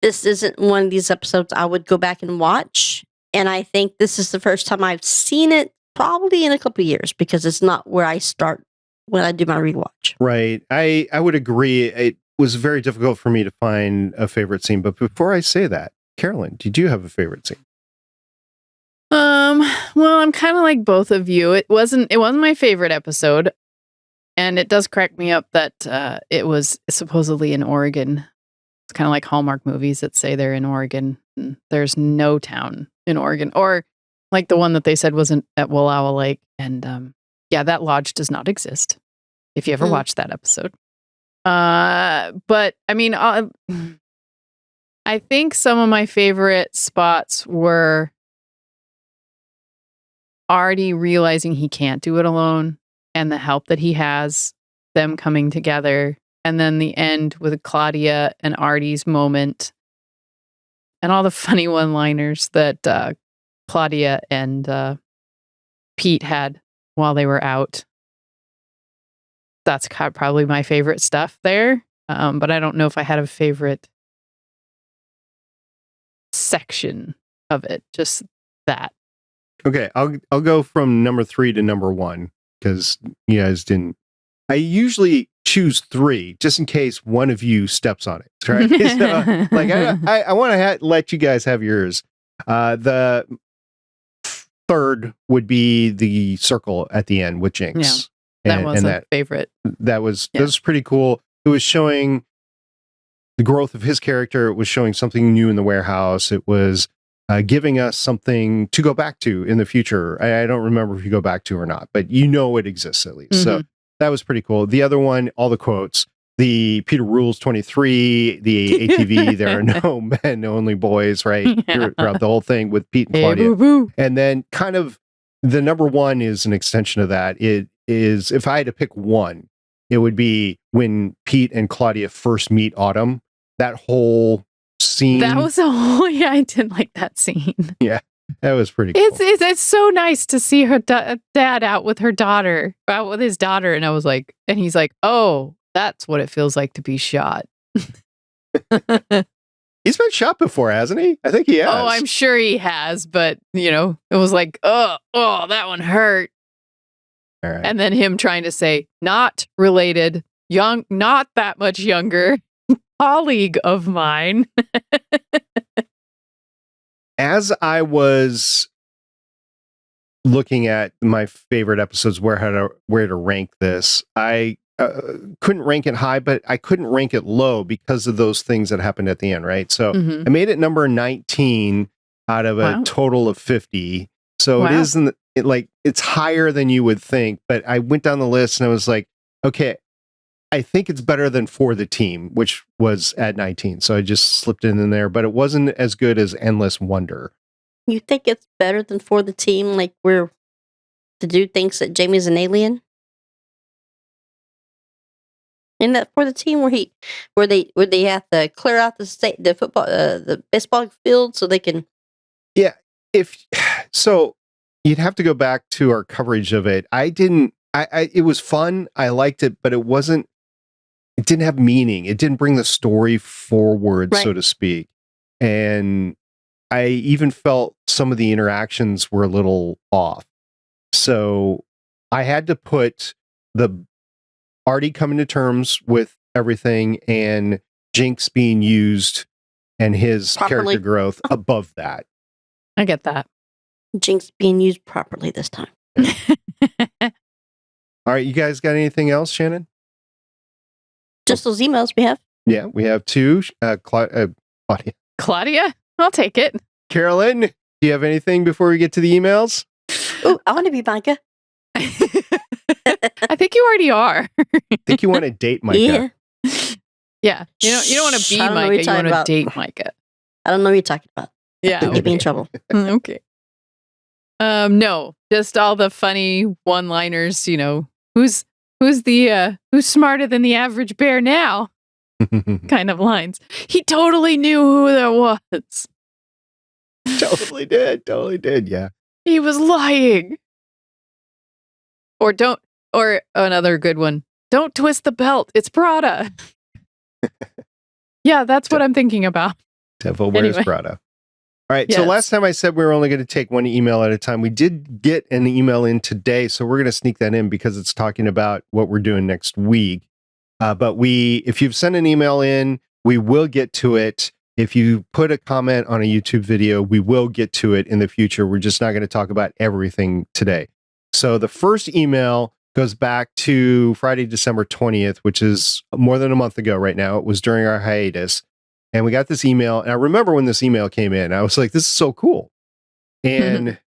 this isn't one of these episodes I would go back and watch. And I think this is the first time I've seen it probably in a couple of years because it's not where I start when I do my rewatch. Right. I would agree. It was very difficult for me to find a favorite scene. But before I say that, Carolyn, did you have a favorite scene? Well, I'm kind of like both of you. It wasn't my favorite episode. And it does crack me up that it was supposedly in Oregon. It's kind of like Hallmark movies that say they're in Oregon. There's no town in Oregon. Or like the one that they said wasn't at Wallowa Lake. And that lodge does not exist. If you ever watched that episode. But I mean, I think some of my favorite spots were Artie realizing he can't do it alone and the help that he has, them coming together, and then the end with Claudia and Artie's moment and all the funny one-liners that Claudia and Pete had while they were out. That's probably my favorite stuff there. But I don't know if I had a favorite section of it. Just that. Okay, I'll go from number 3 to number 1 because you guys didn't. I usually choose 3 just in case one of you steps on it. Right? So, I want to let you guys have yours. The third would be the circle at the end with Jinx. That was a favorite. That was pretty cool. It was showing the growth of his character. It was showing something new in the warehouse. It was giving us something to go back to in the future. I don't remember if you go back to or not, but it exists at least. So that was pretty cool. The other one, all the quotes, the Peter Rules 23, the ATV, there are no men, only boys, right? Throughout the whole thing with Pete and Claudia. Boo-boo. And then kind of the number 1 is an extension of that. It is, if I had to pick one, it would be when Pete and Claudia first meet Autumn. That whole scene. That was I did like that scene. Yeah, that was pretty cool. It's so nice to see her dad out with his daughter. And I was like, and he's like, oh, that's what it feels like to be shot. He's been shot before, hasn't he? I think he has. Oh, I'm sure he has, but it was like, oh, that one hurt. All right. And then him trying to say, not related, young, not that much younger, colleague of mine. As I was looking at my favorite episodes, where to rank this, I couldn't rank it high, but I couldn't rank it low because of those things that happened at the end, right? So I made it number 19 out of a total of 50. So it isn't it's higher than you would think, but I went down the list and I was like, okay, I think it's better than For the Team, which was at 19. So I just slipped it in there, but it wasn't as good as Endless Wonder. You think it's better than For the Team, like where the dude thinks that Jamie's an alien? In that For the Team where they have to clear out the baseball field so they can. Yeah, so you'd have to go back to our coverage of it. It was fun. I liked it, but it didn't have meaning. It didn't bring the story forward, so to speak. And I even felt some of the interactions were a little off. So I had to put the Artie coming to terms with everything and Jinx being used and his character growth above that. I get that. Jinx being used properly this time. All right, you guys got anything else, Shannon? Just those emails we have. Yeah, we have two. Claudia. Claudia? I'll take it. Carolyn, do you have anything before we get to the emails? Oh, I want to be Micah. I think you already are. I think you want to date Micah. Yeah. Yeah. You don't want to be Micah. You want to date Micah. I don't know what you're talking about. Yeah. Don't get me in trouble. Okay. No, just all the funny one-liners, who's smarter than the average bear now? Kind of lines. He totally knew who that was. Totally did, yeah. He was lying. Or another good one. Don't twist the belt. It's Prada. Yeah, that's what I'm thinking about. Devil wears Prada. All right, yes. So last time I said we were only going to take one email at a time. We did get an email in today, so we're going to sneak that in because it's talking about what we're doing next week. But if you've sent an email in, we will get to it. If you put a comment on a YouTube video, we will get to it in the future. We're just not going to talk about everything today. So the first email goes back to Friday, December 20th, which is more than a month ago right now. It was during our hiatus. And we got this email. And I remember when this email came in, I was like, this is so cool. And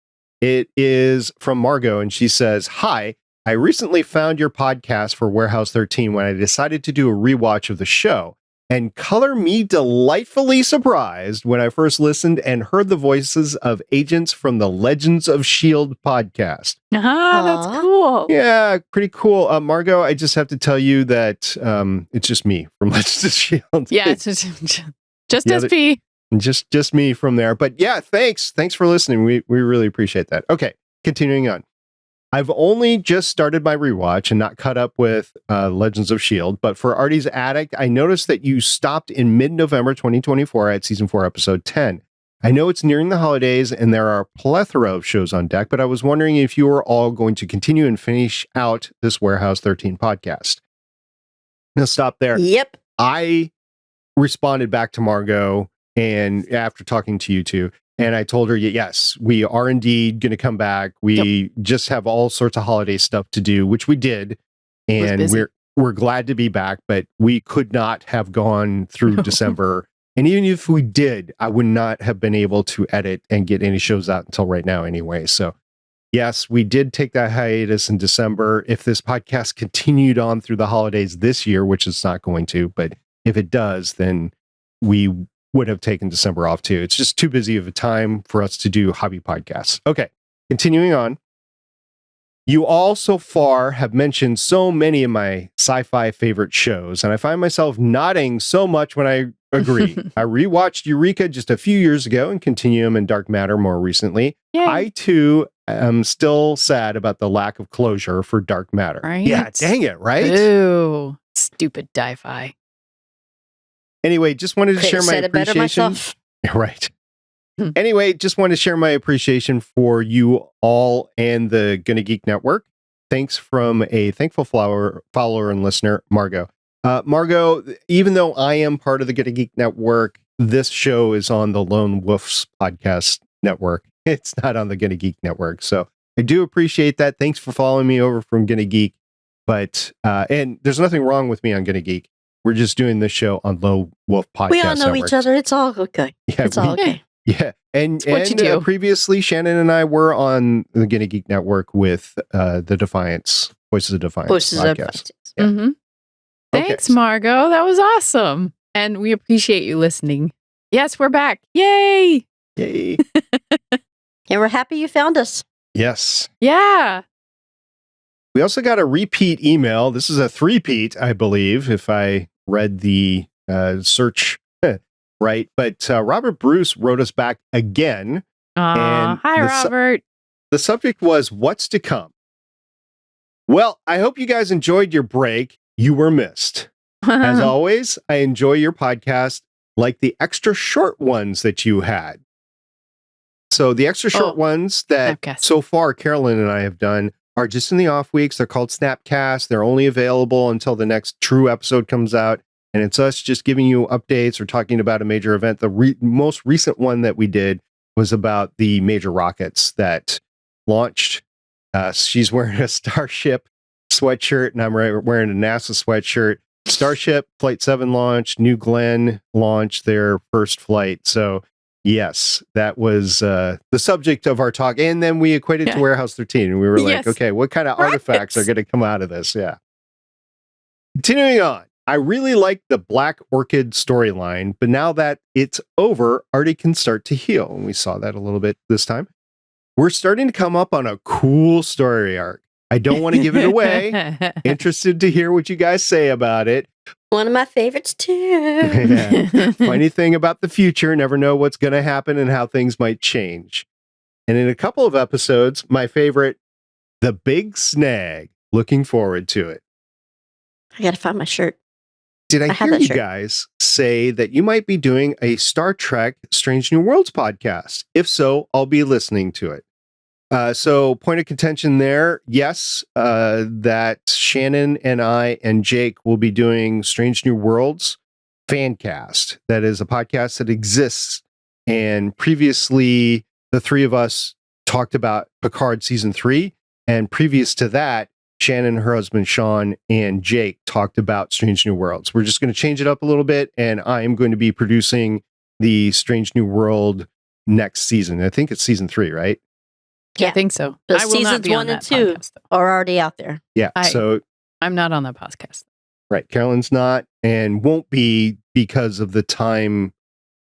it is from Margot. And she says, "Hi, I recently found your podcast for Warehouse 13 when I decided to do a rewatch of the show. And color me delightfully surprised when I first listened and heard the voices of agents from the Legends of S.H.I.E.L.D. podcast." That's cool. Yeah, pretty cool. Margot, I just have to tell you that it's just me from Legends of S.H.I.E.L.D. Yeah, it's just SP. Just me from there. But yeah, thanks for listening. We really appreciate that. Okay, continuing on. I've only just started my rewatch and not caught up with Legends of S.H.I.E.L.D., but for Artie's Attic, I noticed that you stopped in mid-November 2024 at Season 4, Episode 10. I know it's nearing the holidays and there are a plethora of shows on deck, but I was wondering if you were all going to continue and finish out this Warehouse 13 podcast. Now stop there. Yep. I responded back to Margot, and after talking to you two, and I told her, yes, we are indeed going to come back. We just have all sorts of holiday stuff to do, which we did. And we're glad to be back, but we could not have gone through December. And even if we did, I would not have been able to edit and get any shows out until right now anyway. So yes, we did take that hiatus in December. If this podcast continued on through the holidays this year, which it's not going to, but if it does, then we would have taken December off too. It's just too busy of a time for us to do hobby podcasts. Okay, continuing on. You all so far have mentioned so many of my sci-fi favorite shows, and I find myself nodding so much when I agree. I rewatched Eureka just a few years ago and Continuum and Dark Matter more recently. Yay. I too am still sad about the lack of closure for Dark Matter. Right? Yeah, dang it, right? Ooh, stupid Di-Fi. Anyway, just wanted to share my said it better appreciation. myself. Right. Anyway, just wanted to share my appreciation for you all and the Gonna Geek Network. Thanks from a thankful follower and listener, Margot. Margot, even though I am part of the Gonna Geek Network, this show is on the Lone Wolf's podcast network. It's not on the Gonna Geek Network. So I do appreciate that. Thanks for following me over from Gonna Geek. But, and there's nothing wrong with me on Gonna Geek. We're just doing this show on Lone Wolf Podcast We all know Network. each other. It's all okay. Yeah, It's all okay. Yeah, and what you do. Previously, Shannon and I were on the Gonna Geek Network with the Defiance, Voices of Defiance Voices of podcast. Defiance. Yeah. Mm-hmm. Thanks, Okay. Margot. That was awesome. And we appreciate you listening. Yes, we're back. Yay! Yay. And we're happy you found us. Yes. Yeah. We also got a repeat email. This is a three-peat, I believe, if I read the search right. But Robert Bruce wrote us back again. And Hi, the Robert. The subject was what's to come. Well, I hope you guys enjoyed your break. You were missed. As always, I enjoy your podcast like the extra short ones that you had. So the extra short ones that Snapcast. so far Carolyn and I have done are just in the off weeks. They're called Snapcast. They're only available until the next true episode comes out. And it's us just giving you updates or talking about a major event. The most recent one that we did was about the major rockets that launched. She's wearing a Starship sweatshirt, and I'm wearing a NASA sweatshirt. Starship Flight 7 launched. New Glenn launched their first flight. So, yes, that was the subject of our talk. And then we equated to Warehouse 13. And we were like, Yes. okay, what kind of artifacts are going to come out of this? Yeah. Continuing on. I really like the Black Orchid storyline, but now that it's over, Artie can start to heal. And we saw that a little bit this time. We're starting to come up on a cool story arc. I don't want to give it away. Interested to hear what you guys say about it. One of my favorites, too. Yeah. Funny thing about the future, never know what's going to happen and how things might change. And in a couple of episodes, my favorite, The Big Snag. Looking forward to it. I got to find my shirt. Did I have hear that you shirt. guys say that you might be doing a Star Trek Strange New Worlds podcast? If so, I'll be listening to it. So point of contention there. Yes, that Shannon and I and Jake will be doing Strange New Worlds Fancast. That is a podcast that exists. And previously, the three of us talked about Picard season 3. And previous to that, Shannon, her husband, Sean, and Jake talked about Strange New Worlds. We're just going to change it up a little bit. And I am going to be producing the Strange New World next season. I think it's season 3, right? I think so. The I will not seasons be on 1 and that 2 podcast, though. are already out there. Yeah. So, I'm not on that podcast. right. Carolyn's not and won't be because of the time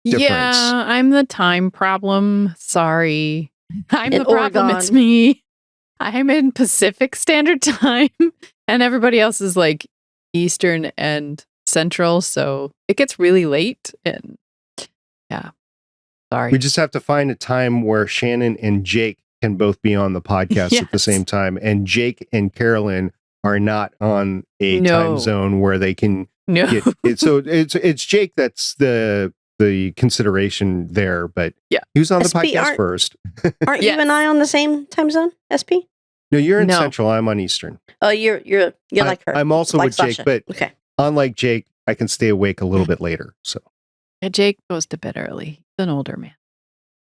difference. Yeah, I'm the time problem. Sorry. I'm In the problem. Oregon. It's me. I'm in Pacific Standard Time, and everybody else is like Eastern and Central. So it gets really late. And yeah, sorry. We just have to find a time where Shannon and Jake can both be on the podcast at the Yes. same time. And Jake and Carolyn are not on a No. time zone where they can No. get it. So it's Jake that's the consideration there, but Yeah. who's on the SP, podcast aren't- first? Aren't Yes. you and I on the same time zone, SP? No, you're in No. Central. I'm on Eastern. Oh, you're like her. I'm also like with Jake, Sasha. but okay. unlike Jake, I can stay awake a little bit later. So Yeah, Jake goes to bed early. He's an older man.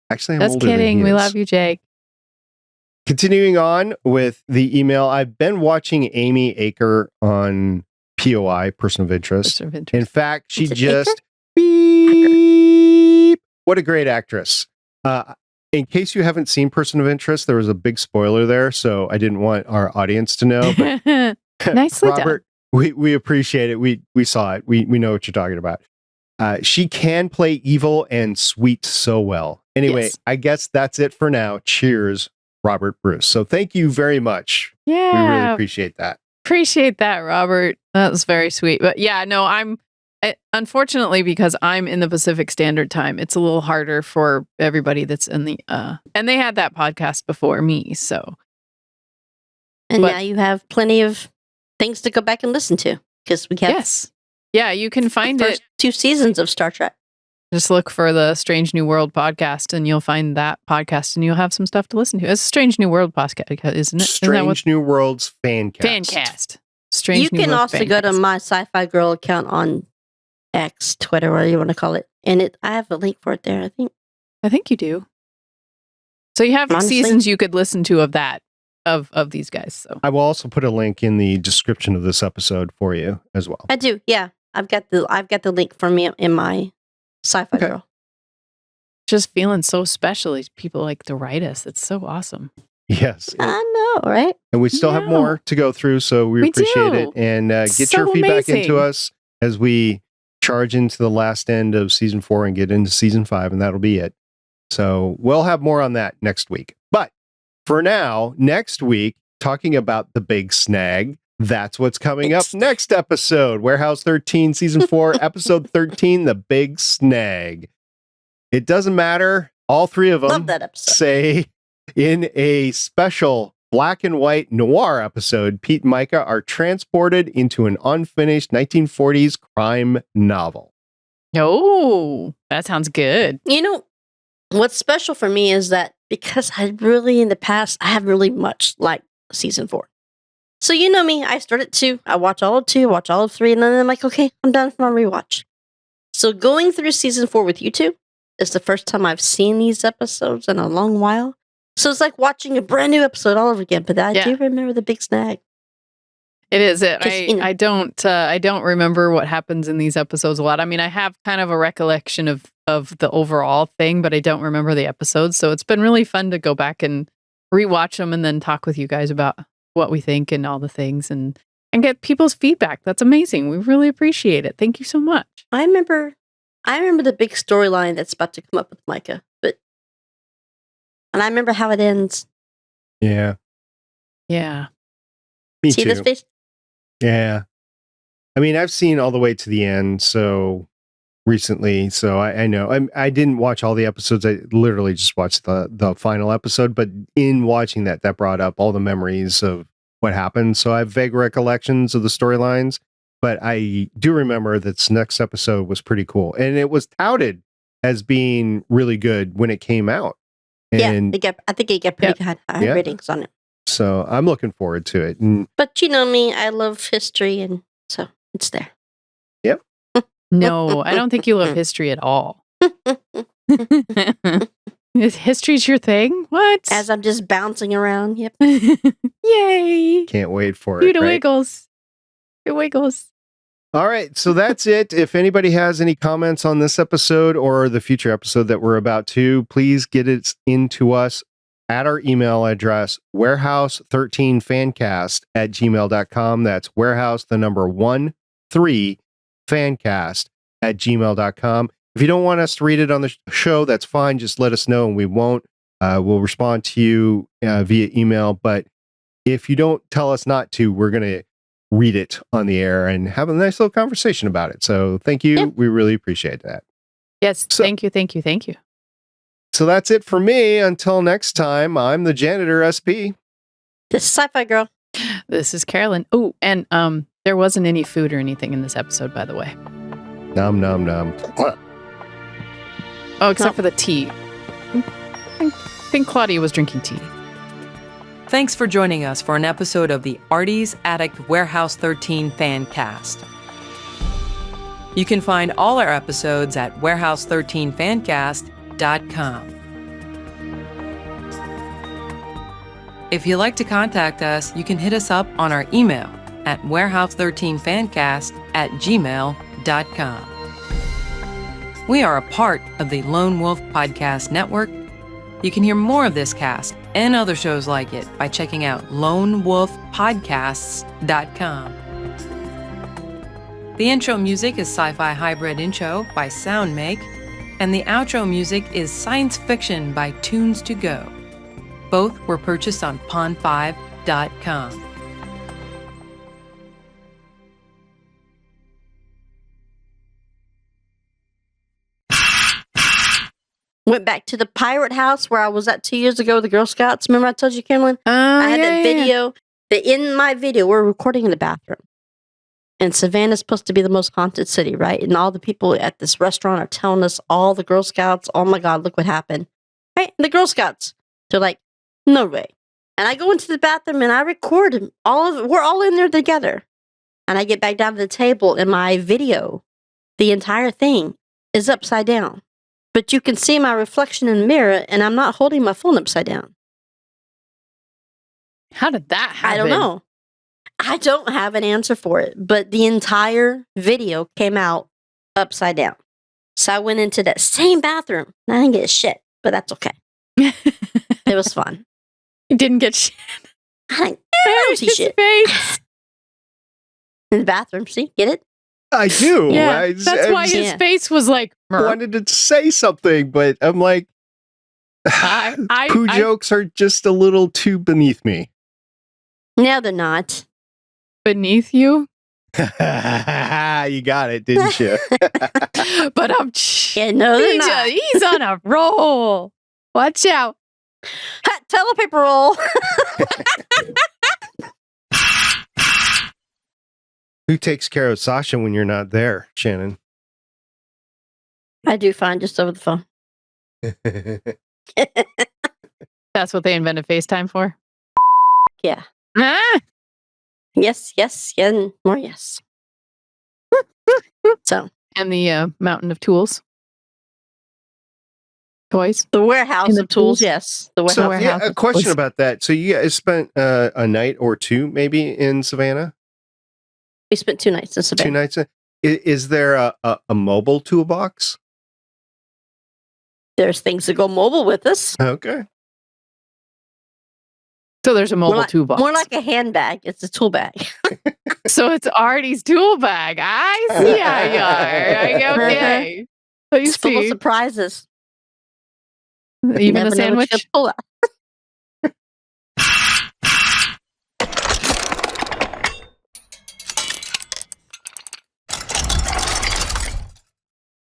actually, I'm Just older than kidding. he We is. love you, Jake. Continuing on with the email, I've been watching Amy Aker on POI, Person of Interest. Person of In interest. fact, she Is it just beep. What a great actress. In case you haven't seen Person of Interest, there was a big spoiler there, so I didn't want our audience to know. But Nicely done. Robert, we appreciate it. We saw it. We know what you're talking about. She can play evil and sweet so well. Anyway, Yes. I guess that's it for now. Cheers, Robert Bruce. So thank you very much. We really Yeah. appreciate that. Appreciate that, Robert. That was very sweet. But yeah, no, unfortunately, because I'm in the Pacific Standard Time, it's a little harder for everybody that's in the and they had that podcast before me. So And But- now you have plenty of things to go back and listen to because we have yes. Yeah, you can find First it. 2 seasons of Star Trek. Just look for the Strange New World podcast and you'll find that podcast and you'll have some stuff to listen to. It's a Strange New World podcast, isn't it? Strange New World's Fancast. Fancast. Strange You New can World also go to Fancast. my Sci-Fi Girl account on X, Twitter, whatever you want to call it. And I have a link for it there, I think. I think you do. So you have Honestly. seasons you could listen to of that, of these guys. So I will also put a link in the description of this episode for you as well. I do, yeah. I've got the link for me in my Sci-Fi Okay. Girl. just feeling so special. These people like to write us. It's so awesome. Yes. I know, right? And we still have Yeah. more to go through, so we appreciate do. it. And get So your feedback into amazing. us as we charge into the last end of season 4 and get into season 5, and that'll be it. So we'll have more on that next week. But for now, next week, talking about the big snag, that's what's coming up next episode. Warehouse 13, season 4, episode 13, the big snag. It doesn't matter. All 3 of them Love that episode. say in a special black and white noir episode, Pete and Micah are transported into an unfinished 1940s crime novel. Oh, that sounds good. You know, what's special for me is that because I really, in the past, I haven't really much liked season 4. So you know me, I started 2, I watch all of 2, watch all of 3, and then I'm like, okay, I'm done for my rewatch. So going through season 4 with you 2 is the first time I've seen these episodes in a long while. So it's like watching a brand new episode all over again. But I do remember the big snag. It is. 'Cause, you know- I don't remember what happens in these episodes a lot. I mean, I have kind of a recollection of the overall thing, but I don't remember the episodes. So it's been really fun to go back and rewatch them and then talk with you guys about what we think and all the things and get people's feedback. That's amazing. We really appreciate it. Thank you so much. I remember the big storyline that's about to come up with Micah. And I remember how it ends. Yeah. Yeah. Me See too. this face? Yeah. I mean, I've seen all the way to the end so recently, so I know. I didn't watch all the episodes. I literally just watched the final episode, but in watching that brought up all the memories of what happened. So I have vague recollections of the storylines, but I do remember that this next episode was pretty cool. And it was touted as being really good when it came out. And I think it got pretty high ratings on it. so I'm looking forward to it. And But you know me, I love history, and so it's there. Yep. No, I don't think you love history at all. History's your thing? What? As I'm just bouncing around. Yep. Yay. can't wait for You it. to Right? wiggles. It wiggles. All right, so that's it. If anybody has any comments on this episode or the future episode that we're about to, please get it into us at our email address, warehouse13fancast@gmail.com. That's warehouse, the number 13fancast@gmail.com. If you don't want us to read it on the show, that's fine. Just let us know and we won't. We'll respond to you via email. But if you don't tell us not to, we're going to read it on the air and have a nice little conversation about it. So thank you. Yeah. We really appreciate that. Yes. So- Thank you. So that's it for me. Until next time, I'm the janitor SP. This is Sci-Fi Girl. This is Carolyn. Oh, and there wasn't any food or anything in this episode, by the way. Nom nom nom. Oh, except for the tea. I think Claudia was drinking tea. Thanks for joining us for an episode of the Artie's Attic Warehouse 13 Fancast. You can find all our episodes at warehouse13fancast.com. If you'd like to contact us, you can hit us up on our email at warehouse13fancast@gmail.com. We are a part of the Lone Wolf Podcast Network. You can hear more of this cast and other shows like it by checking out lonewolfpodcasts.com. The intro music is Sci-Fi Hybrid Intro by Soundmake, and the outro music is Science Fiction by Tunes to Go. Both were purchased on pond5.com. Went back to the pirate house where I was at 2 years ago with the Girl Scouts. Remember I told you, Cameron? I had that video. In my video, we're recording in the bathroom. And Savannah's supposed to be the most haunted city, right? And all the people at this restaurant are telling us, all the Girl Scouts, oh my God, look what happened. Right? And the Girl Scouts, they're like, no way. And I go into the bathroom and I record them. We're all in there together. And I get back down to the table and my video, the entire thing is upside down. But you can see my reflection in the mirror and I'm not holding my phone upside down. How did that happen? I don't know. I don't have an answer for it, but the entire video came out upside down. So I went into that same bathroom. I didn't get shit, but that's okay. It was fun. You didn't get shit. I don't see His shit. face. In the bathroom, see? Get it? I do. Yeah, that's why his Yeah. face was like. I wanted to say something, but I'm like, poo jokes are just a little too beneath me. No, they're not. Beneath you. You got it, didn't you? But Yeah, no, they're not. he's on a roll. Watch out. Ha, toilet paper roll. Who takes care of Sasha when you're not there, Shannon? I do fine just over the phone. That's what they invented FaceTime for. Yeah. Ah! Yes, and more yes. So, And the mountain of tools. Toys. the warehouse And the of tools, tools. yes. The warehouse. So, warehouse a of question tools. about that. So, you guys spent a night or two, maybe, in Savannah? We spent 2 nights in 2 Savannah. nights? Is there a mobile toolbox? There's things that go mobile with us. Okay. So there's a mobile toolbox. More like a handbag. It's a tool bag. So it's Artie's tool bag. I see how you are. Okay. So you It's full of see, surprises. even Never a know what you sandwich. could pull out.